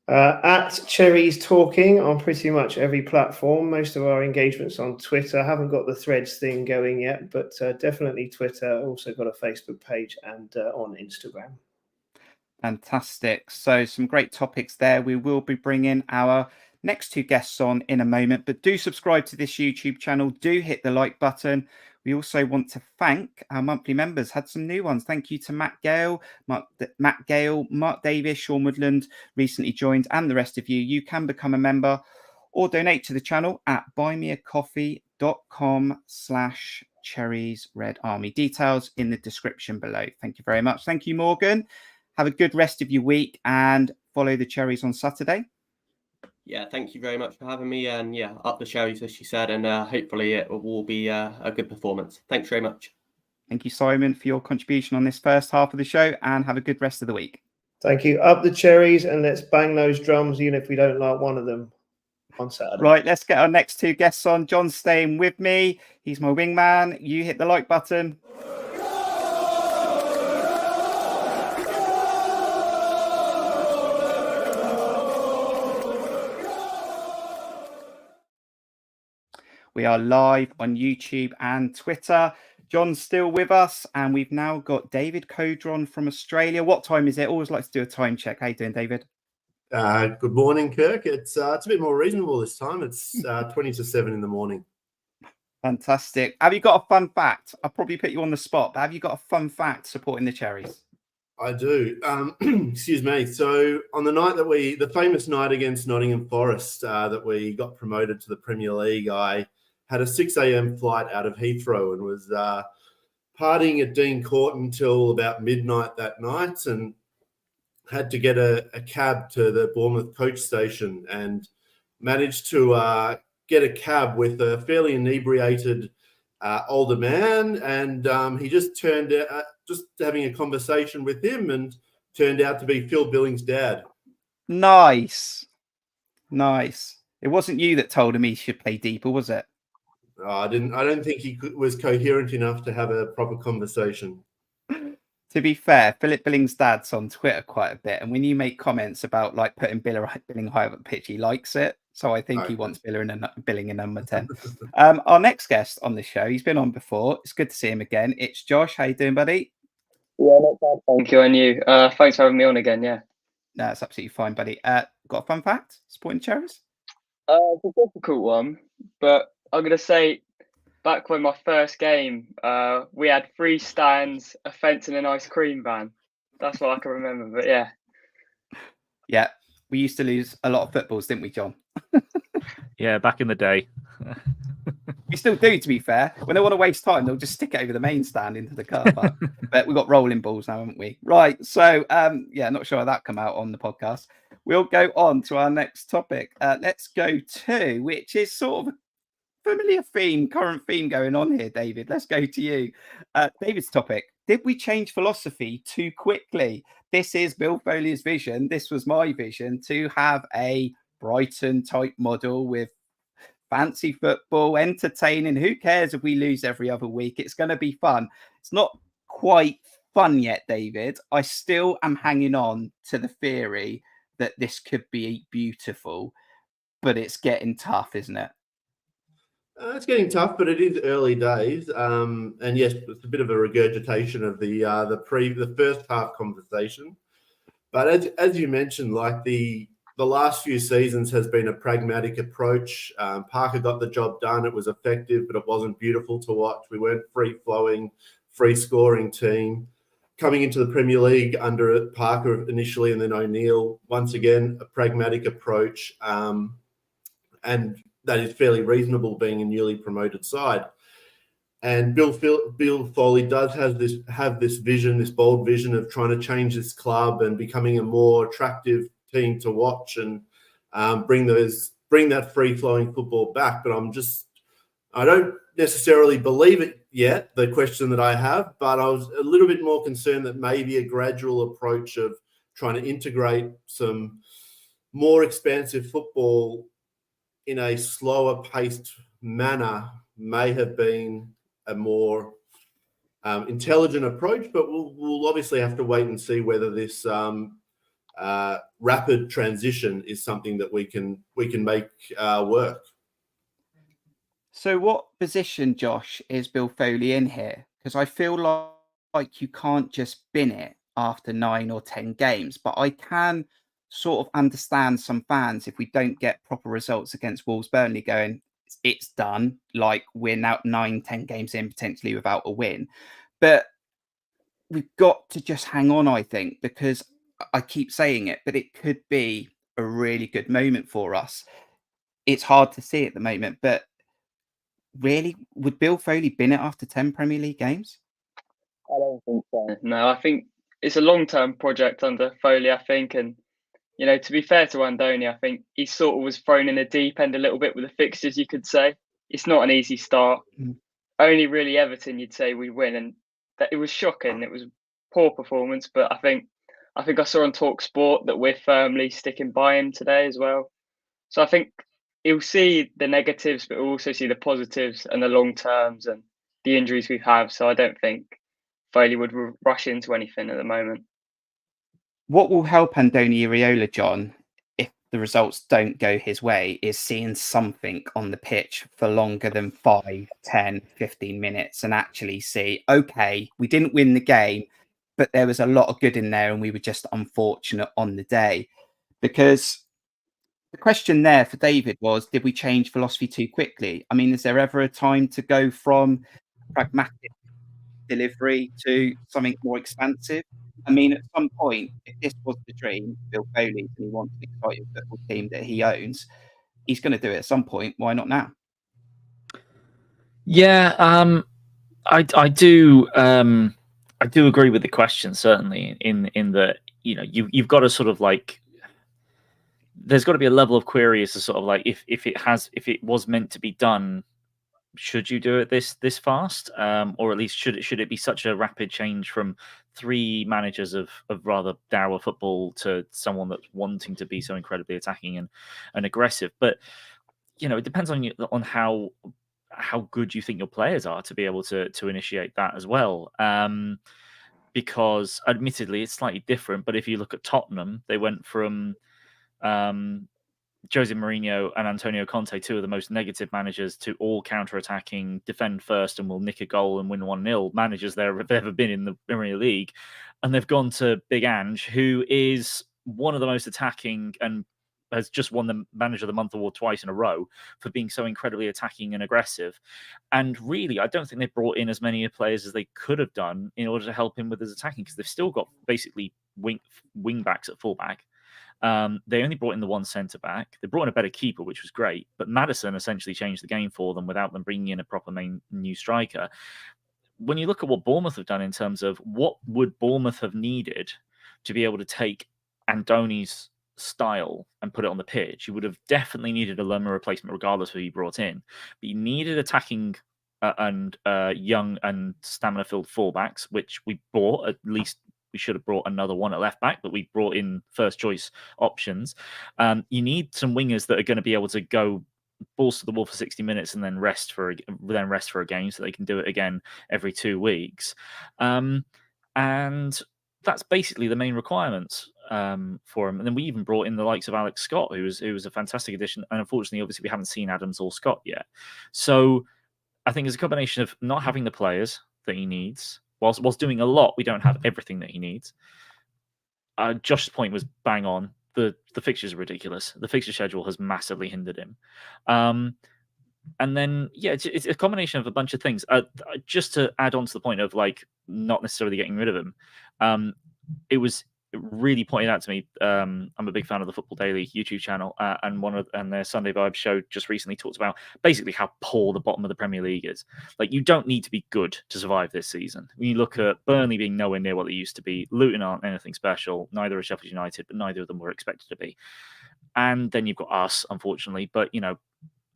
At Cherries Talking on pretty much every platform. Most of our engagements on Twitter. I haven't got the Threads thing going yet, but definitely Twitter. Also got a Facebook page and on Instagram. Fantastic. So some great topics there. We will be bringing our next two guests on in a moment, but do subscribe to this YouTube channel. Do hit the like button. We also want to thank our monthly members. Had some new ones. Thank you to Matt Gale, Mark Davis, Sean Woodland recently joined, and the rest of you. You can become a member or donate to the channel at buymeacoffee.com/Cherries Red Army. Details in the description below. Thank you very much. Thank you, Morgan. Have a good rest of your week and follow the Cherries on Saturday. Yeah, thank you very much for having me. And yeah, up the Cherries, as she said, and hopefully it will be a good performance. Thanks very much. Thank you, Simon, for your contribution on this first half of the show, and have a good rest of the week. Thank you. Up the Cherries, and let's bang those drums, even if we don't like one of them on Saturday. Right, let's get our next two guests on. John's staying with me. He's my wingman. You hit the like button. We are live on YouTube and Twitter. John's still with us, and we've now got David Codron from Australia. What time is it? Always like to do a time check. How you doing, David? Good morning, Kirk. It's a bit more reasonable this time. It's 20 to 7 in the morning. Fantastic. Have you got a fun fact? I'll probably put you on the spot, but have you got a fun fact supporting the Cherries? I do. Excuse me. So on the night that the famous night against Nottingham Forest, that we got promoted to the Premier League, I had a 6 a.m. flight out of Heathrow and was partying at Dean Court until about midnight that night, and had to get a cab to the Bournemouth coach station, and managed to get a cab with a fairly inebriated older man, and he just turned out, just having a conversation with him, and turned out to be Phil Billings' dad. Nice. It wasn't you that told him he should play deeper, was it? I don't think he was coherent enough to have a proper conversation. To be fair, Philip Billings' dad's on Twitter quite a bit, and when you make comments about like putting Billing high up the pitch, he likes it. So I think he wants Billing in number 10. Our next guest on the show, he's been on before. It's good to see him again. It's Josh. How you doing, buddy? Yeah, not bad. Thank you, and you. Thanks for having me on again. Yeah. No, it's absolutely fine, buddy. Got a fun fact? Supporting Cherries? It's a difficult one, but I'm gonna say, back when my first game, we had 3 stands, a fence, and an ice cream van. That's what I can remember. But yeah. Yeah, we used to lose a lot of footballs, didn't we, John? Yeah, back in the day. We still do, to be fair. When they want to waste time, they'll just stick it over the main stand into the car park. But we've got rolling balls now, haven't we? Right. So, yeah, not sure how that come out on the podcast. We'll go on to our next topic. Let's go to, which is sort of a familiar theme, current theme going on here, David. Let's go to you. David's topic. Did we change philosophy too quickly? This is Bill Foley's vision. This was my vision, to have a Brighton type model with fancy football, entertaining. Who cares if we lose every other week? It's going to be fun. It's not quite fun yet, David. I still am hanging on to the theory that this could be beautiful, but it's getting tough, isn't it? It's getting tough, but it is early days. And yes, it's a bit of a regurgitation of the first half conversation. But as you mentioned, like the last few seasons has been a pragmatic approach. Parker got the job done. It was effective, but it wasn't beautiful to watch. We weren't free-flowing, free-scoring team. Coming into the Premier League under Parker initially and then O'Neill, once again, a pragmatic approach. And that is fairly reasonable, being a newly promoted side. And Bill Foley does have this vision, this bold vision of trying to change this club and becoming a more attractive team to watch and bring that free-flowing football back. But I don't necessarily believe it yet, the question that I have, but I was a little bit more concerned that maybe a gradual approach of trying to integrate some more expansive football in a slower paced manner may have been a more intelligent approach, but we'll obviously have to wait and see whether this rapid transition is something that we can make work. So what position, Josh, is Bill Foley in here? Because I feel like you can't just bin it after 9 or 10 games, but I can sort of understand some fans, if we don't get proper results against Wolves, Burnley, going, it's done. Like, we're now 9-10 games in, potentially without a win. But we've got to just hang on, I think, because I keep saying it, but it could be a really good moment for us. It's hard to see at the moment, but really, would Bill Foley bin it after 10 Premier League games? I don't think so. No, I think it's a long-term project under Foley, I think. And, you know, to be fair to Andoni, I think he sort of was thrown in a deep end a little bit with the fixtures, you could say. It's not an easy start. Only really Everton, you'd say, we win. And that it was shocking. It was poor performance. But I think I saw on Talk Sport that we're firmly sticking by him today as well. So I think he'll see the negatives, but he'll also see the positives and the long terms and the injuries we've had. So I don't think Foley would rush into anything at the moment. What will help Andoni Iraola, John, if the results don't go his way, is seeing something on the pitch for longer than 5, 10, 15 minutes and actually see, okay, we didn't win the game, but there was a lot of good in there and we were just unfortunate on the day. Because the question there for David was, did we change philosophy too quickly? I mean, is there ever a time to go from pragmatic delivery to something more expansive? I mean, at some point, if this was the dream, Bill Foley, and he wants an exciting football team that he owns, he's going to do it at some point. Why not now? Yeah, I do agree with the question, certainly, in that, you know, you've got to sort of like, there's got to be a level of query as to sort of like, if it was meant to be done, should you do it this fast, or at least should it be such a rapid change from 3 managers of rather dour football to someone that's wanting to be so incredibly attacking and aggressive? But, you know, it depends on how good you think your players are to be able to initiate that as well. Because admittedly it's slightly different, but if you look at Tottenham, they went from Jose Mourinho and Antonio Conte, 2 of the most negative managers, to all counter-attacking, defend first and will nick a goal and win 1-0 managers there have ever been in the Premier League. And they've gone to Big Ange, who is one of the most attacking and has just won the Manager of the Month award twice in a row for being so incredibly attacking and aggressive. And really, I don't think they've brought in as many players as they could have done in order to help him with his attacking, because they've still got basically wing backs at fullback. They only brought in the 1 centre back. They brought in a better keeper, which was great, but Maddison essentially changed the game for them without them bringing in a proper main new striker. When you look at what Bournemouth have done in terms of what would Bournemouth have needed to be able to take Andoni's style and put it on the pitch, you would have definitely needed a Lerma replacement regardless of who you brought in. But you needed attacking and young and stamina-filled fullbacks, which we bought. At least we should have brought another one at left back, but we brought in first choice options. You need some wingers that are going to be able to go balls to the wall for 60 minutes and then rest for a game, so they can do it again every 2 weeks. And that's basically the main requirements for him. And then we even brought in the likes of Alex Scott, who was a fantastic addition. And unfortunately, obviously, we haven't seen Adams or Scott yet. So I think it's a combination of not having the players that he needs. Whilst doing a lot, we don't have everything that he needs. Josh's point was bang on. The fixtures are ridiculous. The fixture schedule has massively hindered him. And then, yeah, it's a combination of a bunch of things. Just to add on to the point of like not necessarily getting rid of him, it was really pointed out to me. I'm a big fan of the Football Daily YouTube channel, and their Sunday Vibes show just recently talked about basically how poor the bottom of the Premier League is. Like, you don't need to be good to survive this season. When you look at Burnley being nowhere near what they used to be, Luton aren't anything special, neither are Sheffield United, but neither of them were expected to be. And then you've got us, unfortunately. But,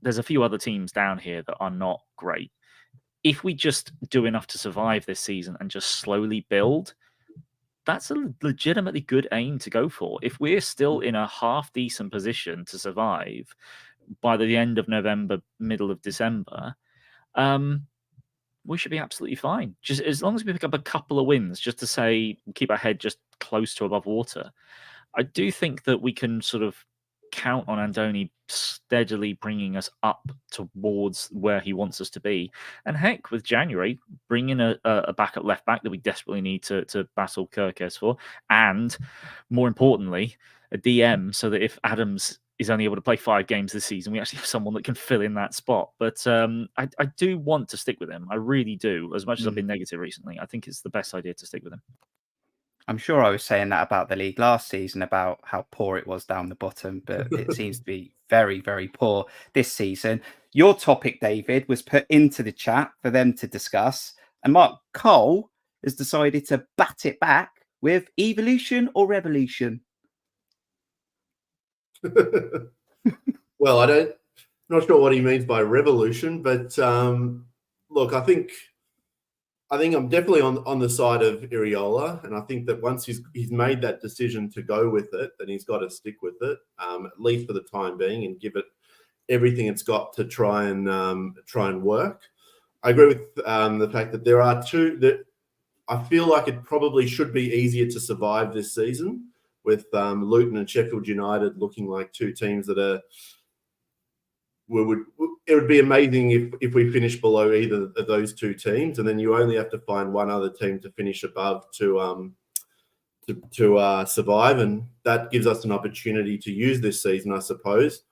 there's a few other teams down here that are not great. If we just do enough to survive this season and just slowly build, that's a legitimately good aim to go for. If we're still in a half decent position to survive by the end of November, middle of December, we should be absolutely fine. Just as long as we pick up a couple of wins, just to say, keep our head just close to above water. I do think that we can sort of count on Andoni steadily bringing us up towards where he wants us to be. And heck, with January, bring in a backup left back that we desperately need to battle Kirkes for. And more importantly, a DM, so that if Adams is only able to play 5 games this season, we actually have someone that can fill in that spot. But I do want to stick with him. I really do. As much as I've been negative recently, I think it's the best idea to stick with him. I'm sure I was saying that about the league last season, about how poor it was down the bottom, but it seems to be very, very poor this season. Your topic, David, was put into the chat for them to discuss. And Mark Cole has decided to bat it back with evolution or revolution. Well, not sure what he means by revolution, but look, I think I'm definitely on the side of Iriola, and I think that once he's made that decision to go with it, then he's got to stick with it, at least for the time being, and give it everything it's got to try and work. I agree with the fact that there are two that I feel like it probably should be easier to survive this season, with Luton and Sheffield United looking like two teams that are. It would be amazing if we finish below either of those two teams, and then you only have to find one other team to finish above to survive, and that gives us an opportunity to use this season, I suppose,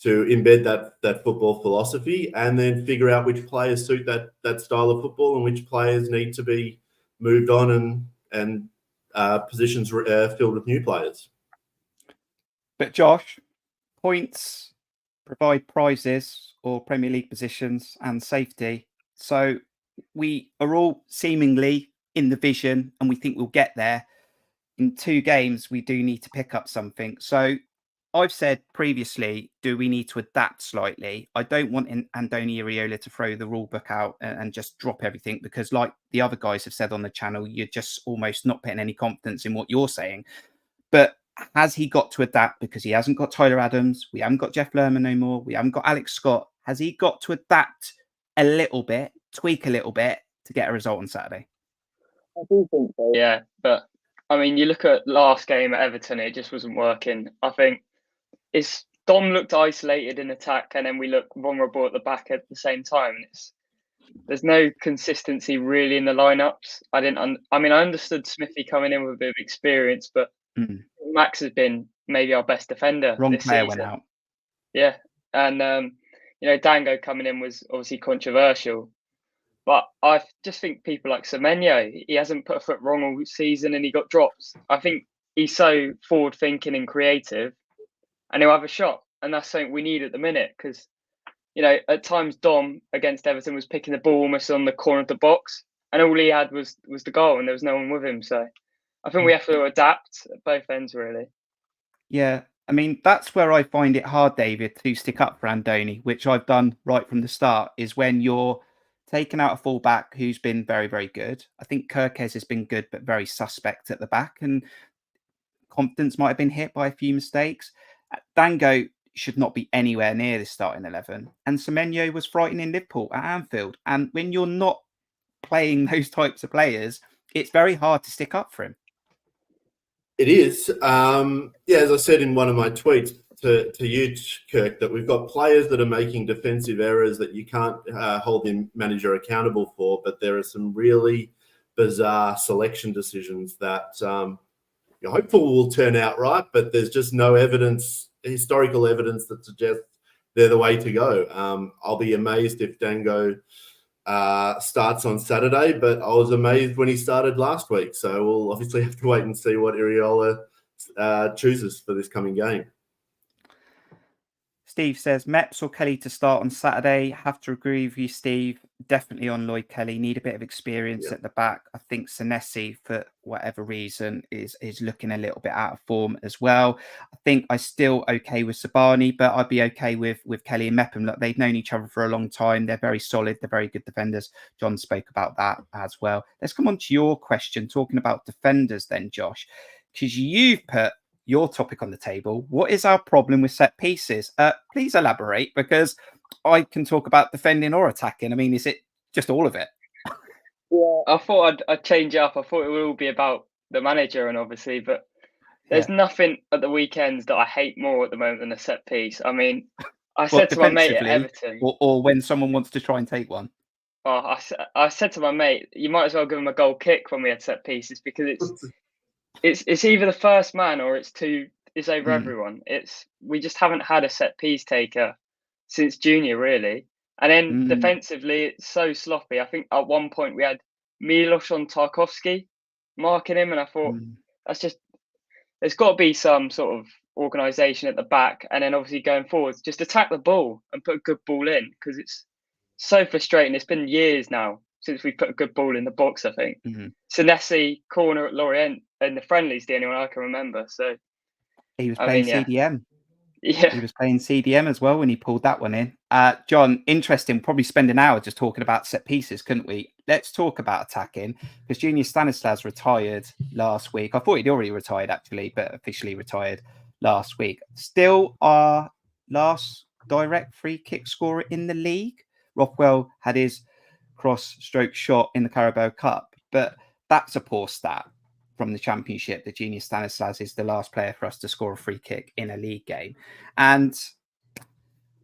to embed that football philosophy, and then figure out which players suit that style of football and which players need to be moved on and positions filled with new players. But Josh, points provide prizes or Premier League positions and safety. So we are all seemingly in the vision and we think we'll get there. In 2 games, we do need to pick up something. So I've said previously, do we need to adapt slightly? I don't want Andoni Iraola to throw the rule book out and just drop everything, because like the other guys have said on the channel, you're just almost not putting any confidence in what you're saying. But has he got to adapt? Because he hasn't got Tyler Adams. We haven't got Jeff Lerman no more. We haven't got Alex Scott. Has he got to adapt a little bit, tweak a little bit to get a result on Saturday? I do think so. Yeah, but I mean, you look at last game at Everton, it just wasn't working. I think Dom looked isolated in attack, and then we look vulnerable at the back at the same time. There's no consistency really in the lineups. I understood Smithy coming in with a bit of experience, but Max has been maybe our best defender. Wrong this player season. went out. Yeah, and Dango coming in was obviously controversial, but I just think people like Semenyo, he hasn't put a foot wrong all season and he got drops. I think he's so forward thinking and creative, and he'll have a shot, and that's something we need at the minute, because at times Dom against Everton was picking the ball almost on the corner of the box, and all he had was the goal, and there was no one with him. So I think we have to adapt at both ends, really. Yeah, I mean, that's where I find it hard, David, to stick up for Andoni, which I've done right from the start, is when you're taking out a fullback who's been very, very good. I think Kirkes has been good, but very suspect at the back, and confidence might have been hit by a few mistakes. Dango should not be anywhere near the starting 11. And Semenyo was frightening Liverpool at Anfield. And when you're not playing those types of players, it's very hard to stick up for him. It is. As I said in one of my tweets to you, Kirk, that we've got players that are making defensive errors that you can't hold the manager accountable for, but there are some really bizarre selection decisions that you're hopeful will turn out right, but there's just no historical evidence that suggests they're the way to go. I'll be amazed if Dango starts on Saturday, but I was amazed when he started last week. So we'll obviously have to wait and see what Iriola chooses for this coming game. Steve says, Meps or Kelly to start on Saturday. Have to agree with you, Steve. Definitely on Lloyd Kelly. Need a bit of experience at the back. I think Senesi, for whatever reason, is looking a little bit out of form as well. I think I'm still okay with Sabani, but I'd be okay with Kelly and Mepham. Look, they've known each other for a long time. They're very solid. They're very good defenders. John spoke about that as well. Let's come on to your question, talking about defenders then, Josh, because you've put your topic on the table. What is our problem with set pieces? Please elaborate, because I can talk about defending or attacking. I mean, is it just all of it? Yeah, I thought I'd change it up. I thought it would all be about the manager, and obviously, but there's nothing at the weekends that I hate more at the moment than a set piece. I mean, I said to my mate at Everton, or when someone wants to try and take one. Oh, I said to my mate, you might as well give him a goal kick when we had set pieces, because it's either the first man or it's over everyone. We just haven't had a set piece taker since junior, really. And then defensively, it's so sloppy. I think at one point we had Milos on Tarkovsky marking him, and I thought there's got to be some sort of organisation at the back, and then obviously going forwards, just attack the ball and put a good ball in, because it's so frustrating. It's been years now since we put a good ball in the box, I think. Senesi corner at Lorient and the friendly's the only one I can remember. So he was playing CDM. Yeah, he was playing CDM as well when he pulled that one in. John, interesting. Probably spend an hour just talking about set pieces, couldn't we? Let's talk about attacking, because Junior Stanislas retired last week. I thought he'd already retired actually, but officially retired last week. Still our last direct free kick scorer in the league. Rothwell had his cross-stroke shot in the Carabao Cup, but that's a poor stat from the Championship. The Junior Stanislas is the last player for us to score a free kick in a league game. And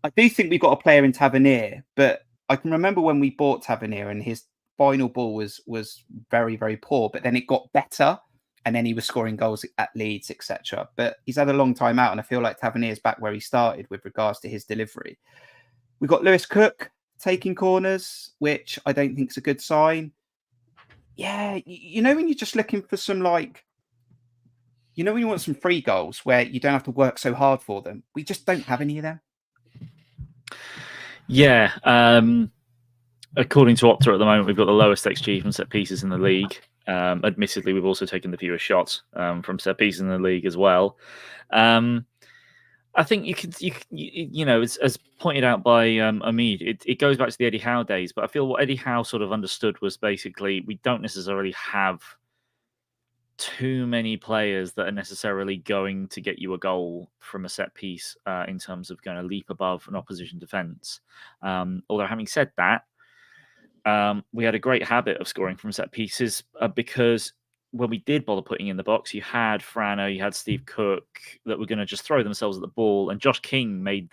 I do think we got a player in Tavernier, but I can remember when we bought Tavernier and his final ball was very, very poor, but then it got better and then he was scoring goals at Leeds, etc. But he's had a long time out, and I feel like Tavernier's back where he started with regards to his delivery. We've got Lewis Cook taking corners, which I don't think is a good sign. Yeah, you know, when you're just looking for some, like, you know, when you want some free goals where you don't have to work so hard for them, we just don't have any of them. Yeah. According to Opta at the moment, we've got the lowest XG from set pieces in the league. Admittedly, we've also taken the fewest shots from set pieces in the league as well. I think you know, as pointed out by Omid, it goes back to the Eddie Howe days, but I feel what Eddie Howe sort of understood was basically we don't necessarily have too many players that are necessarily going to get you a goal from a set piece in terms of going to leap above an opposition defence. Although having said that, we had a great habit of scoring from set pieces because when we did bother putting in the box, you had Frano, you had Steve Cook that were going to just throw themselves at the ball, and Josh King made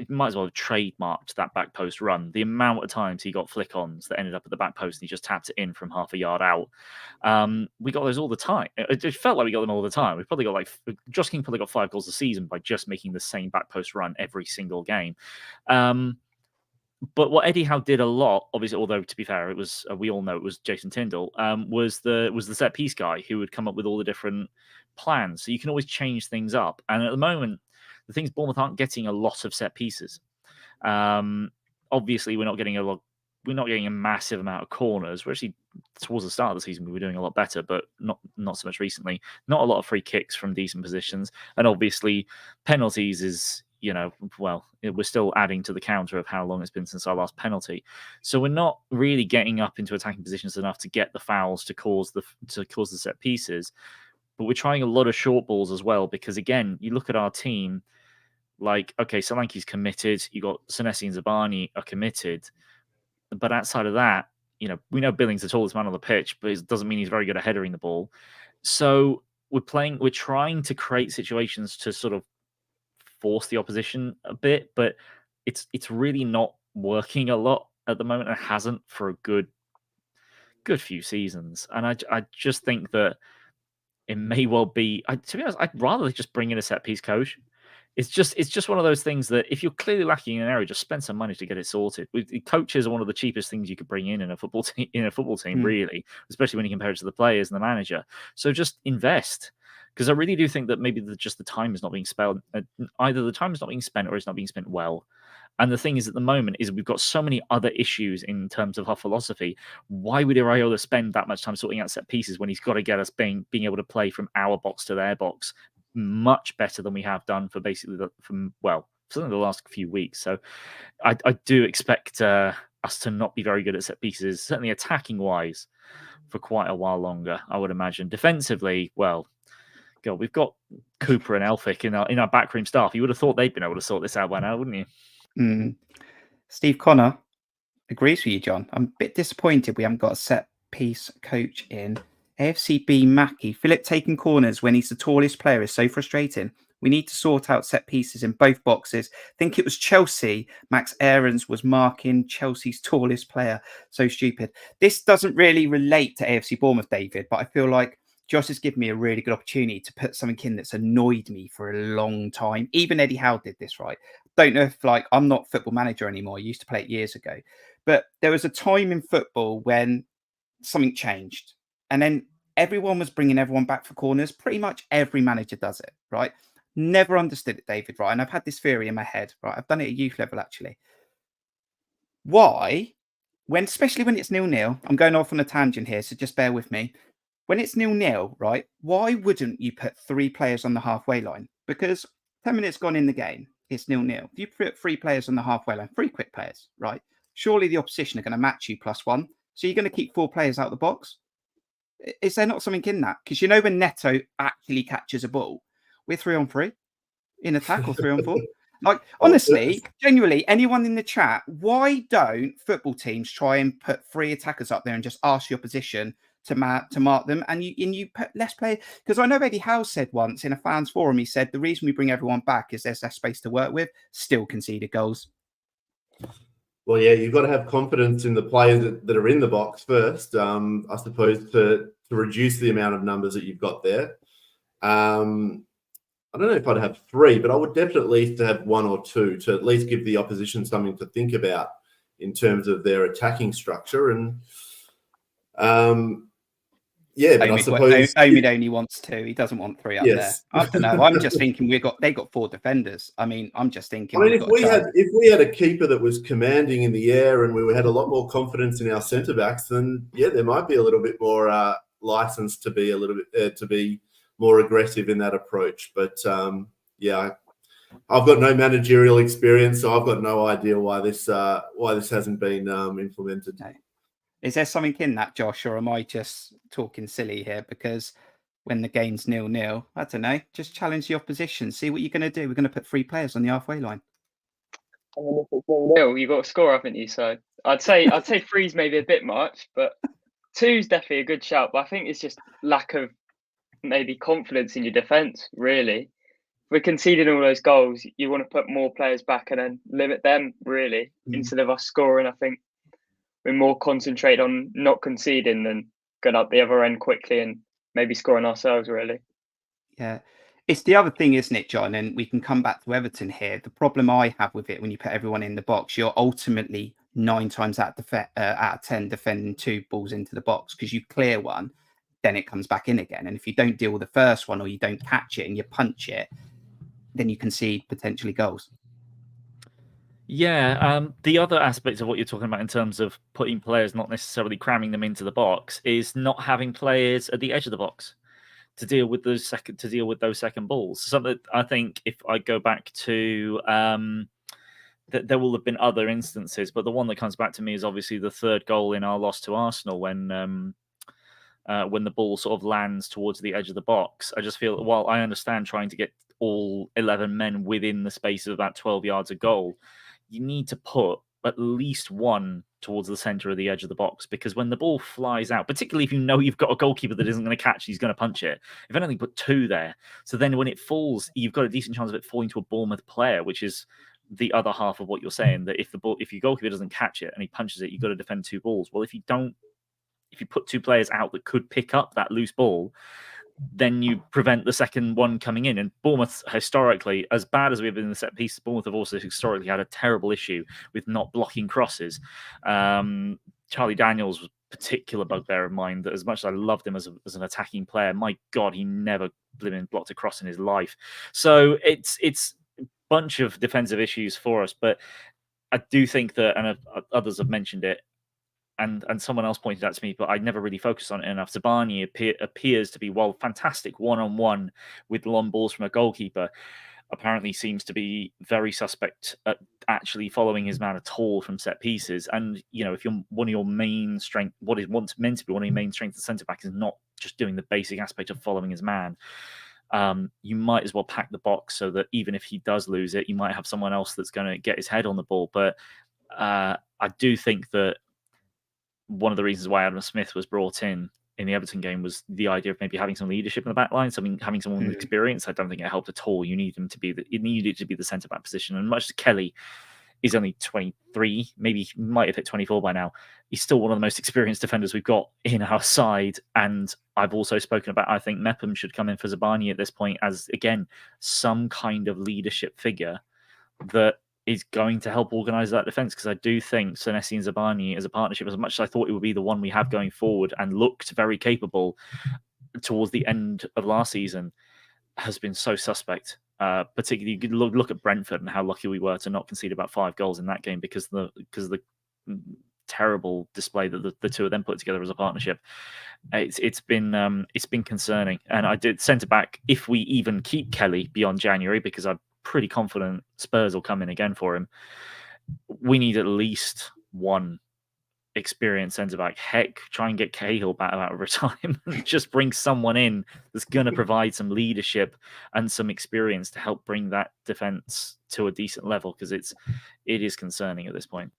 might as well have trademarked that back post run. The amount of times he got flick-ons that ended up at the back post and he just tapped it in from half a yard out. We got those all the time. It felt like we got them all the time. We probably got Josh King probably got 5 goals a season by just making the same back post run every single game. But what Eddie Howe did a lot, obviously, although to be fair, it was we all know it was Jason Tyndall, was the set piece guy who would come up with all the different plans. So you can always change things up. And at the moment, the things Bournemouth aren't getting a lot of set pieces. Obviously, we're not getting a massive amount of corners. We're actually towards the start of the season we were doing a lot better, but not so much recently. Not a lot of free kicks from decent positions, and obviously penalties is. You know, well, we're still adding to the counter of how long it's been since our last penalty. So we're not really getting up into attacking positions enough to get the fouls to cause the set pieces. But we're trying a lot of short balls as well, because again, you look at our team, like, okay, Solanke's committed, you got Senesi and Zabani are committed. But outside of that, you know, we know Billing's the tallest man on the pitch, but it doesn't mean he's very good at headering the ball. So we're trying to create situations to sort of force the opposition a bit, but it's really not working a lot at the moment. It hasn't for a good few seasons, and I just think that it may well be. To be honest, I'd rather just bring in a set piece coach. It's just one of those things that if you're clearly lacking in an area, just spend some money to get it sorted. Coaches are one of the cheapest things you could bring in a football team, really, especially when you compare it to the players and the manager. So just invest, because I really do think that maybe just the time is not being spent. Either the time is not being spent or it's not being spent well. And the thing is, at the moment, is we've got so many other issues in terms of our philosophy. Why would Iraola spend that much time sorting out set pieces when he's got to get us being able to play from our box to their box much better than we have done for basically certainly the last few weeks. So I do expect us to not be very good at set pieces, certainly attacking wise, for quite a while longer, I would imagine. Defensively, well, God, we've got Cooper and Elphick in our backroom staff. You would have thought they'd been able to sort this out by now, wouldn't you? Steve Connor agrees with you, John. I'm a bit disappointed we haven't got a set piece coach in. AFCB Mackie, Philip taking corners when he's the tallest player is so frustrating. We need to sort out set pieces in both boxes. I think it was Chelsea. Max Aarons was marking Chelsea's tallest player. So stupid. This doesn't really relate to AFC Bournemouth, David, but I feel like Josh has given me a really good opportunity to put something in that's annoyed me for a long time. Even Eddie Howe did this, right? Don't know if I'm not football manager anymore. I used to play it years ago. But there was a time in football when something changed. And then everyone was bringing everyone back for corners. Pretty much every manager does it, right? Never understood it, David, right? And I've had this theory in my head, right? I've done it at youth level, actually. Why? Especially when it's 0-0, I'm going off on a tangent here, so just bear with me. When it's 0-0, right? Why wouldn't you put 3 players on the halfway line? Because 10 minutes gone in the game, it's 0-0. If you put 3 players on the halfway line, 3 quick players, right? Surely the opposition are going to match you +1. So you're going to keep 4 players out of the box. Is there not something in that? Because when Neto actually catches a ball, we're 3-on-3 in attack or 3-on-4. Honestly, genuinely, anyone in the chat, why don't football teams try and put 3 attackers up there and just ask your opposition to mark them, and you put less play? Because I know Eddie Howe said once in a fans forum, he said the reason we bring everyone back is there's less space to work with. Still conceded goals. Well, yeah, you've got to have confidence in the players that are in the box first, I suppose, to reduce the amount of numbers that you've got there. I don't know if I'd have 3, but I would definitely have 1 or 2 to at least give the opposition something to think about in terms of their attacking structure. And but I suppose Omid only wants 2. He doesn't want 3 up there. I don't know. I'm just thinking they got 4 defenders. I'm just thinking. If we had a keeper that was commanding in the air and we had a lot more confidence in our centre backs, then there might be a little bit more license to be a little bit to be more aggressive in that approach. But I've got no managerial experience, so I've got no idea why this hasn't been implemented. No. Is there something in that, Josh, or am I just talking silly here? Because when the game's 0-0, I don't know, just challenge the opposition. See what you're going to do. We're going to put 3 players on the halfway line. And then if it's 0-0, you've got to score, haven't you? So I'd say 3's maybe a bit much, but 2's definitely a good shout. But I think it's just lack of maybe confidence in your defence, really. We're conceding all those goals. You want to put more players back and then limit them, really, instead of us scoring. I think we're more concentrated on not conceding than going up the other end quickly and maybe scoring ourselves, really. Yeah. It's the other thing, isn't it, John? And we can come back to Everton here. The problem I have with it, when you put everyone in the box, you're ultimately 9 times out of 10 defending 2 balls into the box, because you clear one, then it comes back in again. And if you don't deal with the first one, or you don't catch it and you punch it, then you concede potentially goals. Yeah, the other aspect of what you're talking about in terms of putting players, not necessarily cramming them into the box, is not having players at the edge of the box to deal with those second balls. Something I think, if I go back to that, there will have been other instances, but the one that comes back to me is obviously the 3rd goal in our loss to Arsenal when the ball sort of lands towards the edge of the box. I just feel, while I understand trying to get all 11 men within the space of about 12 yards of goal, you need to put at least 1 towards the center of the edge of the box, because when the ball flies out, particularly if you know you've got a goalkeeper that isn't going to catch, he's going to punch it. If anything, put 2 there. So then when it falls, you've got a decent chance of it falling to a Bournemouth player, which is the other half of what you're saying, that if your goalkeeper doesn't catch it and he punches it, you've got to defend 2 balls. Well, if you put 2 players out that could pick up that loose ball, then you prevent the second one coming in. And Bournemouth, historically, as bad as we've been in the set pieces, Bournemouth have also historically had a terrible issue with not blocking crosses. Charlie Daniels was a particular bugbear of mine, that as much as I loved him as an attacking player, my God, he never blocked a cross in his life. So it's a bunch of defensive issues for us. But I do think that, and others have mentioned it, and someone else pointed out to me, but I never really focused on it enough. Zabani appears to be, well, fantastic one-on-one with long balls from a goalkeeper. Apparently seems to be very suspect at actually following his man at all from set pieces. And, you know, if you're one of your main strength, what is meant to be one of your main strengths as centre-back is not just doing the basic aspect of following his man, you might as well pack the box so that even if he does lose it, you might have someone else that's going to get his head on the ball. But I do think that one of the reasons why Adam Smith was brought in the Everton game was the idea of maybe having some leadership in the back line, having someone with experience. I don't think it helped at all. You need him to be it needed to be the centre back position. And much as Kelly is only 23, maybe he might have hit 24 by now, he's still one of the most experienced defenders we've got in our side. And I've also spoken about, I think Mepham should come in for Zabani at this point as, again, some kind of leadership figure that is going to help organise that defence, because I do think Senesi and Zabani as a partnership, as much as I thought it would be the one we have going forward and looked very capable towards the end of last season, has been so suspect. Particularly, you could look at Brentford and how lucky we were to not concede about 5 goals in that game because of the terrible display that the two of them put together as a partnership. It's been concerning. And I did centre back, if we even keep Kelly beyond January, because I'm pretty confident Spurs will come in again for him, we need at least one experienced centre back. Heck, try and get Cahill back out of retirement. Just bring someone in that's going to provide some leadership and some experience to help bring that defence to a decent level, because it is concerning at this point.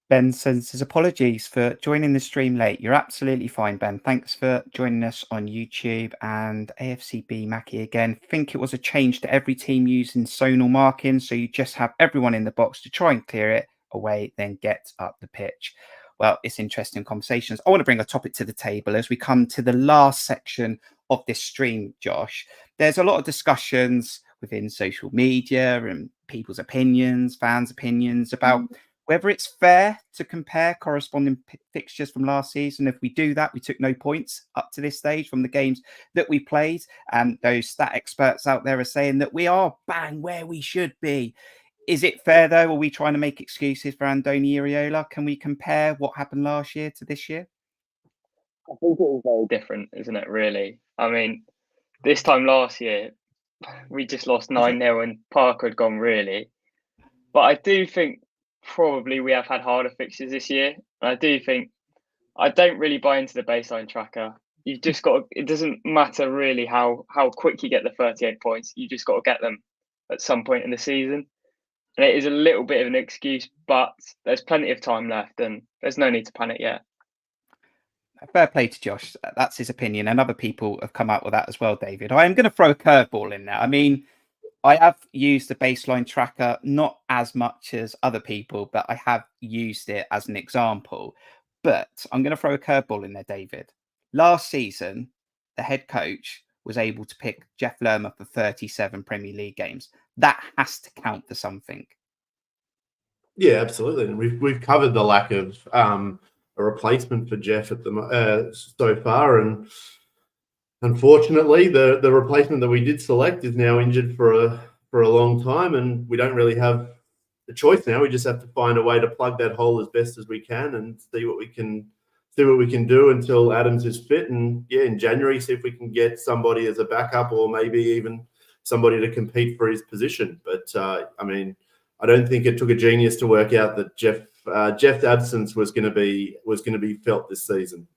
Ben sends his apologies for joining the stream late. You're absolutely fine, Ben. Thanks for joining us on YouTube. And AFCB Mackie again, think it was a change to every team using zonal marking, so you just have everyone in the box to try and clear it away, then get up the pitch. Well, it's interesting conversations. I want to bring a topic to the table as we come to the last section of this stream, Josh. There's a lot of discussions within social media and people's opinions, fans' opinions about whether it's fair to compare corresponding fixtures from last season. If we do that, we took no points up to this stage from the games that we played. And those stat experts out there are saying that we are bang where we should be. Is it fair, though? Are we trying to make excuses for Andoni Iraola? Can we compare what happened last year to this year? I think it was very different, isn't it, really? I mean, this time last year, we just lost 9-0 and Parker had gone, really. But I do think probably we have had harder fixtures this year. And I don't really buy into the baseline tracker. You've just got it doesn't matter really how quick you get the 38 points. You just got to get them at some point in the season. And it is a little bit of an excuse, but there's plenty of time left and there's no need to panic yet. Fair play to Josh. That's his opinion. And other people have come out with that as well, David. I am going to throw a curveball in there. I mean, I have used the baseline tracker, not as much as other people, but I have used it as an example. But I'm going to throw a curveball in there, David. Last season, the head coach was able to pick Jeff Lerma for 37 Premier League games. That has to count for something. Yeah, absolutely. And we've covered the lack of a replacement for Jeff at the so far, and unfortunately, the replacement that we did select is now injured for a long time, and we don't really have a choice now. We just have to find a way to plug that hole as best as we can and see what we can do until Adams is fit. And yeah, in January, see if we can get somebody as a backup or maybe even somebody to compete for his position. But I mean, I don't think it took a genius to work out that Jeff's absence was going to be felt this season.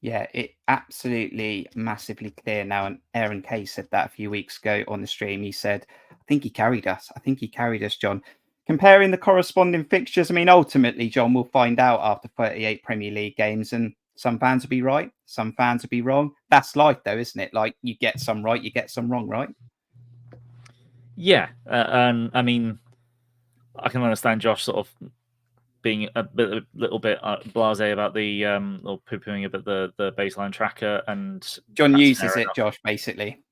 Yeah, it absolutely massively clear now. And Aaron Kay said that a few weeks ago on the stream. He said, I think he carried us, John. Comparing the corresponding fixtures, I mean, ultimately, John, we'll find out after 38 Premier League games, and some fans will be right, some fans will be wrong. That's life, though, isn't it? Like, you get some right, you get some wrong, right? Yeah, and I mean, I can understand Josh sort of being little bit blasé about the or poo-pooing about the baseline tracker, and John uses it, Josh, basically.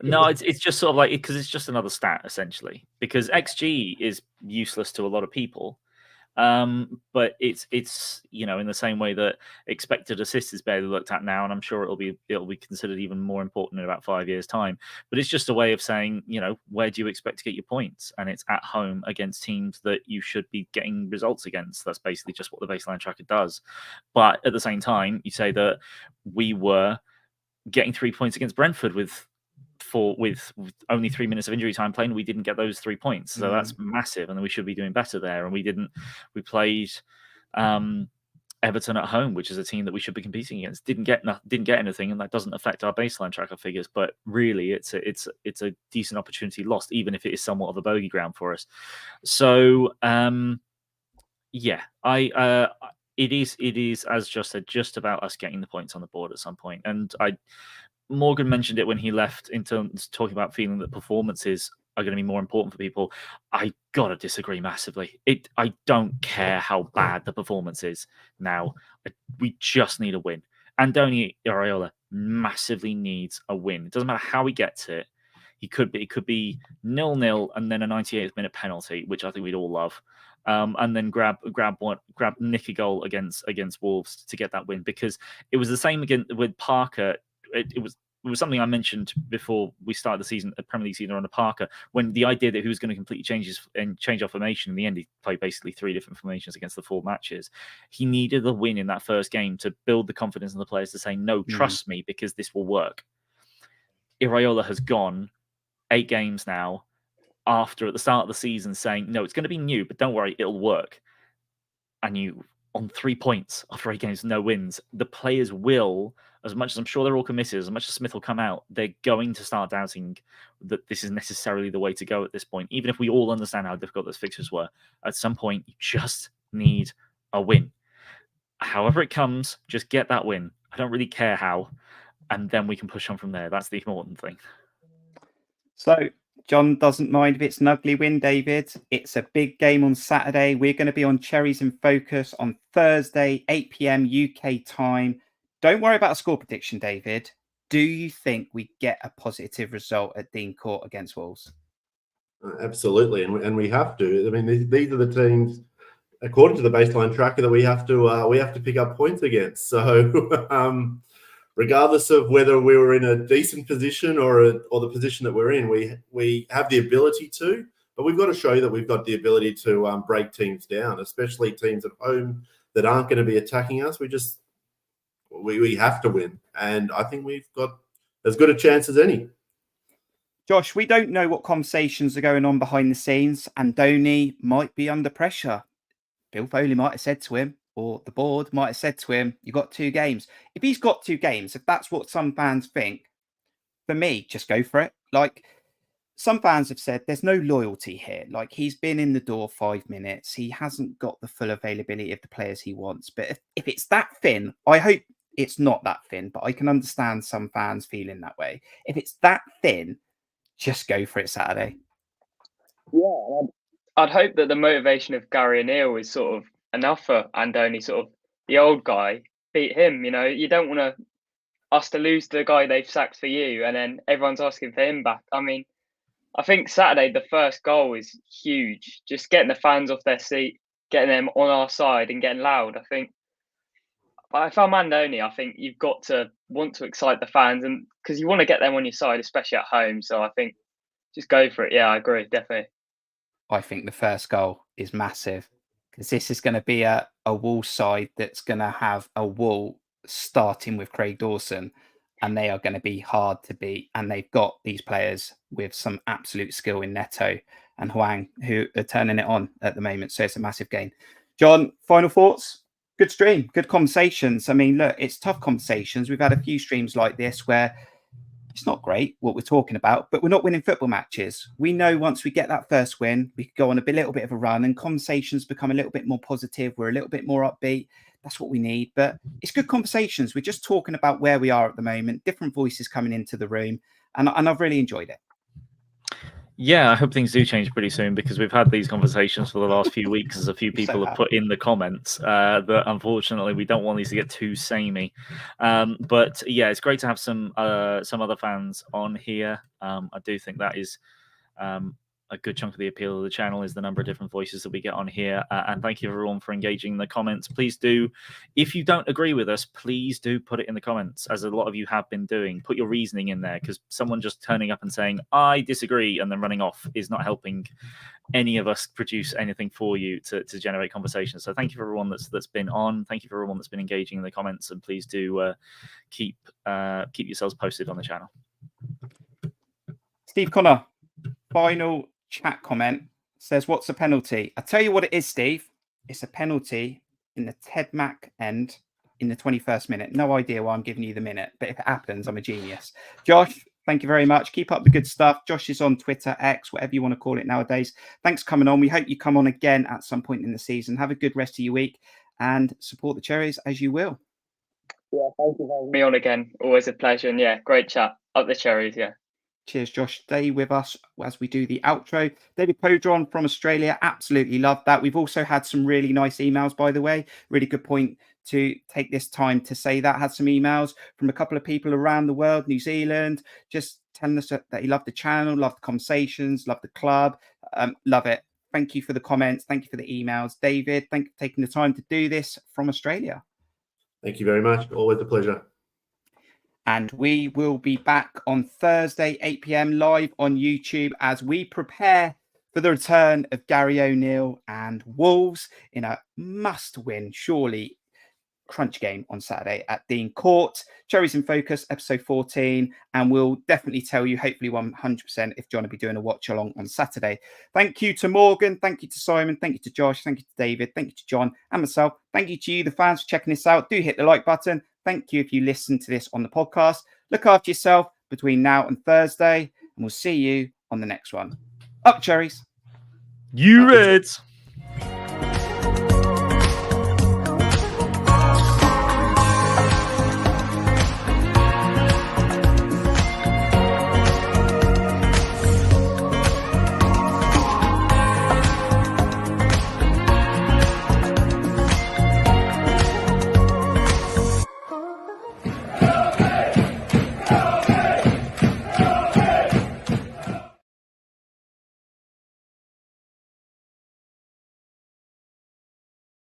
No, it's just sort of like, because it's just another stat essentially, because XG is useless to a lot of people. But it's in the same way that expected assist is barely looked at now, and I'm sure it'll be considered even more important in about 5 years' time. But it's just a way of saying, where do you expect to get your points? And it's at home against teams that you should be getting results against. That's basically just what the baseline tracker does. But at the same time, you say that we were getting 3 points against Brentford with only 3 minutes of injury time playing. We didn't get those 3 points, so that's massive, and we should be doing better there. And we didn't. We played Everton at home, which is a team that we should be competing against. Didn't get anything, and that doesn't affect our baseline tracker figures. But really, it's a decent opportunity lost, even if it is somewhat of a bogey ground for us. So it is, as just said, just about us getting the points on the board at some point. And Morgan mentioned it when he left, in terms of talking about feeling that performances are going to be more important for people. I gotta disagree massively. I don't care how bad the performance is now. We just need a win. Andoni Iraola massively needs a win. It doesn't matter how he gets it. It could be 0-0 and then a 98th minute penalty, which I think we'd all love. And then nick a goal against Wolves to get that win, because it was the same again with Parker. It was something I mentioned before we started the season, the Premier League season, on Parker, when the idea that he was going to completely change our formation. In the end, he played basically 3 different formations against the 4 matches. He needed a win in that first game to build the confidence in the players to say, no, trust me, because this will work. Iraola has gone 8 games now after, at the start of the season, saying, no, it's going to be new, but don't worry, it'll work. And you, on 3 points after 8 games, no wins, the players will, as much as I'm sure they're all committed, as much as Smith will come out, they're going to start doubting that this is necessarily the way to go at this point. Even if we all understand how difficult those fixtures were, at some point, you just need a win. However it comes, just get that win. I don't really care how. And then we can push on from there. That's the important thing. So John doesn't mind if it's an ugly win, David. It's a big game on Saturday. We're going to be on Cherries in Focus on Thursday, 8 p.m. UK time. Don't worry about a score prediction, David. Do you think we get a positive result at Dean Court against Wolves? Absolutely, and we have to. I mean, these are the teams, according to the baseline tracker, that we have to pick up points against. So, regardless of whether we were in a decent position or the position that we're in, we have the ability to. But we've got to show that we've got the ability to break teams down, especially teams at home that aren't going to be attacking us. We have to win, and I think we've got as good a chance as any. Josh, we don't know what conversations are going on behind the scenes. Andoni might be under pressure. Bill Foley might have said to him, or the board might have said to him, you got 2 games. If he's got 2 games, if that's what some fans think, for me, just go for it. Like, some fans have said there's no loyalty here. Like, he's been in the door 5 minutes. He hasn't got the full availability of the players he wants. But if it's that thin, I hope it's not that thin, but I can understand some fans feeling that way. If it's that thin, just go for it Saturday. Yeah, I'd hope that the motivation of Gary O'Neill is sort of enough for Andoni, sort of the old guy, beat him. You don't want us to lose to the guy they've sacked for you, and then everyone's asking for him back. I mean, I think Saturday, the first goal is huge. Just getting the fans off their seat, getting them on our side and getting loud. I think if I'm Andoni, I think you've got to want to excite the fans, and because you want to get them on your side, especially at home. So I think just go for it. Yeah, I agree, definitely. I think the first goal is massive, because this is going to be a Wolves side that's going to have a wall starting with Craig Dawson, and they are going to be hard to beat. And they've got these players with some absolute skill in Neto and Huang, who are turning it on at the moment. So it's a massive game. John, final thoughts? Good stream, good conversations. I mean, look, it's tough conversations. We've had a few streams like this where it's not great what we're talking about, but we're not winning football matches. We know once we get that first win, we could go on a little bit of a run and conversations become a little bit more positive. We're a little bit more upbeat. That's what we need. But it's good conversations. We're just talking about where we are at the moment, different voices coming into the room. And I've really enjoyed it. Yeah, I hope things do change pretty soon, because we've had these conversations for the last few weeks as a few people have put in the comments that unfortunately we don't want these to get too samey. But yeah, it's great to have some other fans on here. I do think that is a good chunk of the appeal of the channel is the number of different voices that we get on here. And thank you everyone for engaging in the comments. Please do, if you don't agree with us, please do put it in the comments, as a lot of you have been doing. Put your reasoning in there, because someone just turning up and saying, I disagree, and then running off is not helping any of us produce anything for you to generate conversation. So thank you for everyone that's been on. Thank you for everyone that's been engaging in the comments, and please do keep yourselves posted on the channel. Steve Connor, final chat comment, says, what's a penalty? I tell you what it is, Steve. It's a penalty in the Ted Mack end in the 21st minute. No idea why I'm giving you the minute, but if it happens, I'm a genius. Josh, thank you very much. Keep up the good stuff. Josh is on Twitter, X, whatever you want to call it nowadays. Thanks for coming on. We hope you come on again at some point in the season. Have a good rest of your week and support the Cherries as you will. Yeah, thank you for having me on again. Always a pleasure. And yeah, great chat. Up the Cherries, yeah. Cheers, Josh. Stay with us as we do the outro. David Podron from Australia. Absolutely loved that. We've also had some really nice emails, by the way. Really good point to take this time to say that. Had some emails from a couple of people around the world, New Zealand, just telling us that he loved the channel, loved the conversations, loved the club. Love it. Thank you for the comments. Thank you for the emails. David, thank you for taking the time to do this from Australia. Thank you very much. Always a pleasure. And we will be back on Thursday, 8 p.m. live on YouTube as we prepare for the return of Gary O'Neill and Wolves in a must-win, surely, crunch game on Saturday at Dean Court. Cherries in Focus, episode 14. And we'll definitely tell you, hopefully 100%, if John will be doing a watch-along on Saturday. Thank you to Morgan. Thank you to Simon. Thank you to Josh. Thank you to David. Thank you to John and myself. Thank you to you, the fans, for checking this out. Do hit the like button. Thank you if you listen to this on the podcast. Look after yourself between now and Thursday, and we'll see you on the next one. Up, Cherries. You Reds.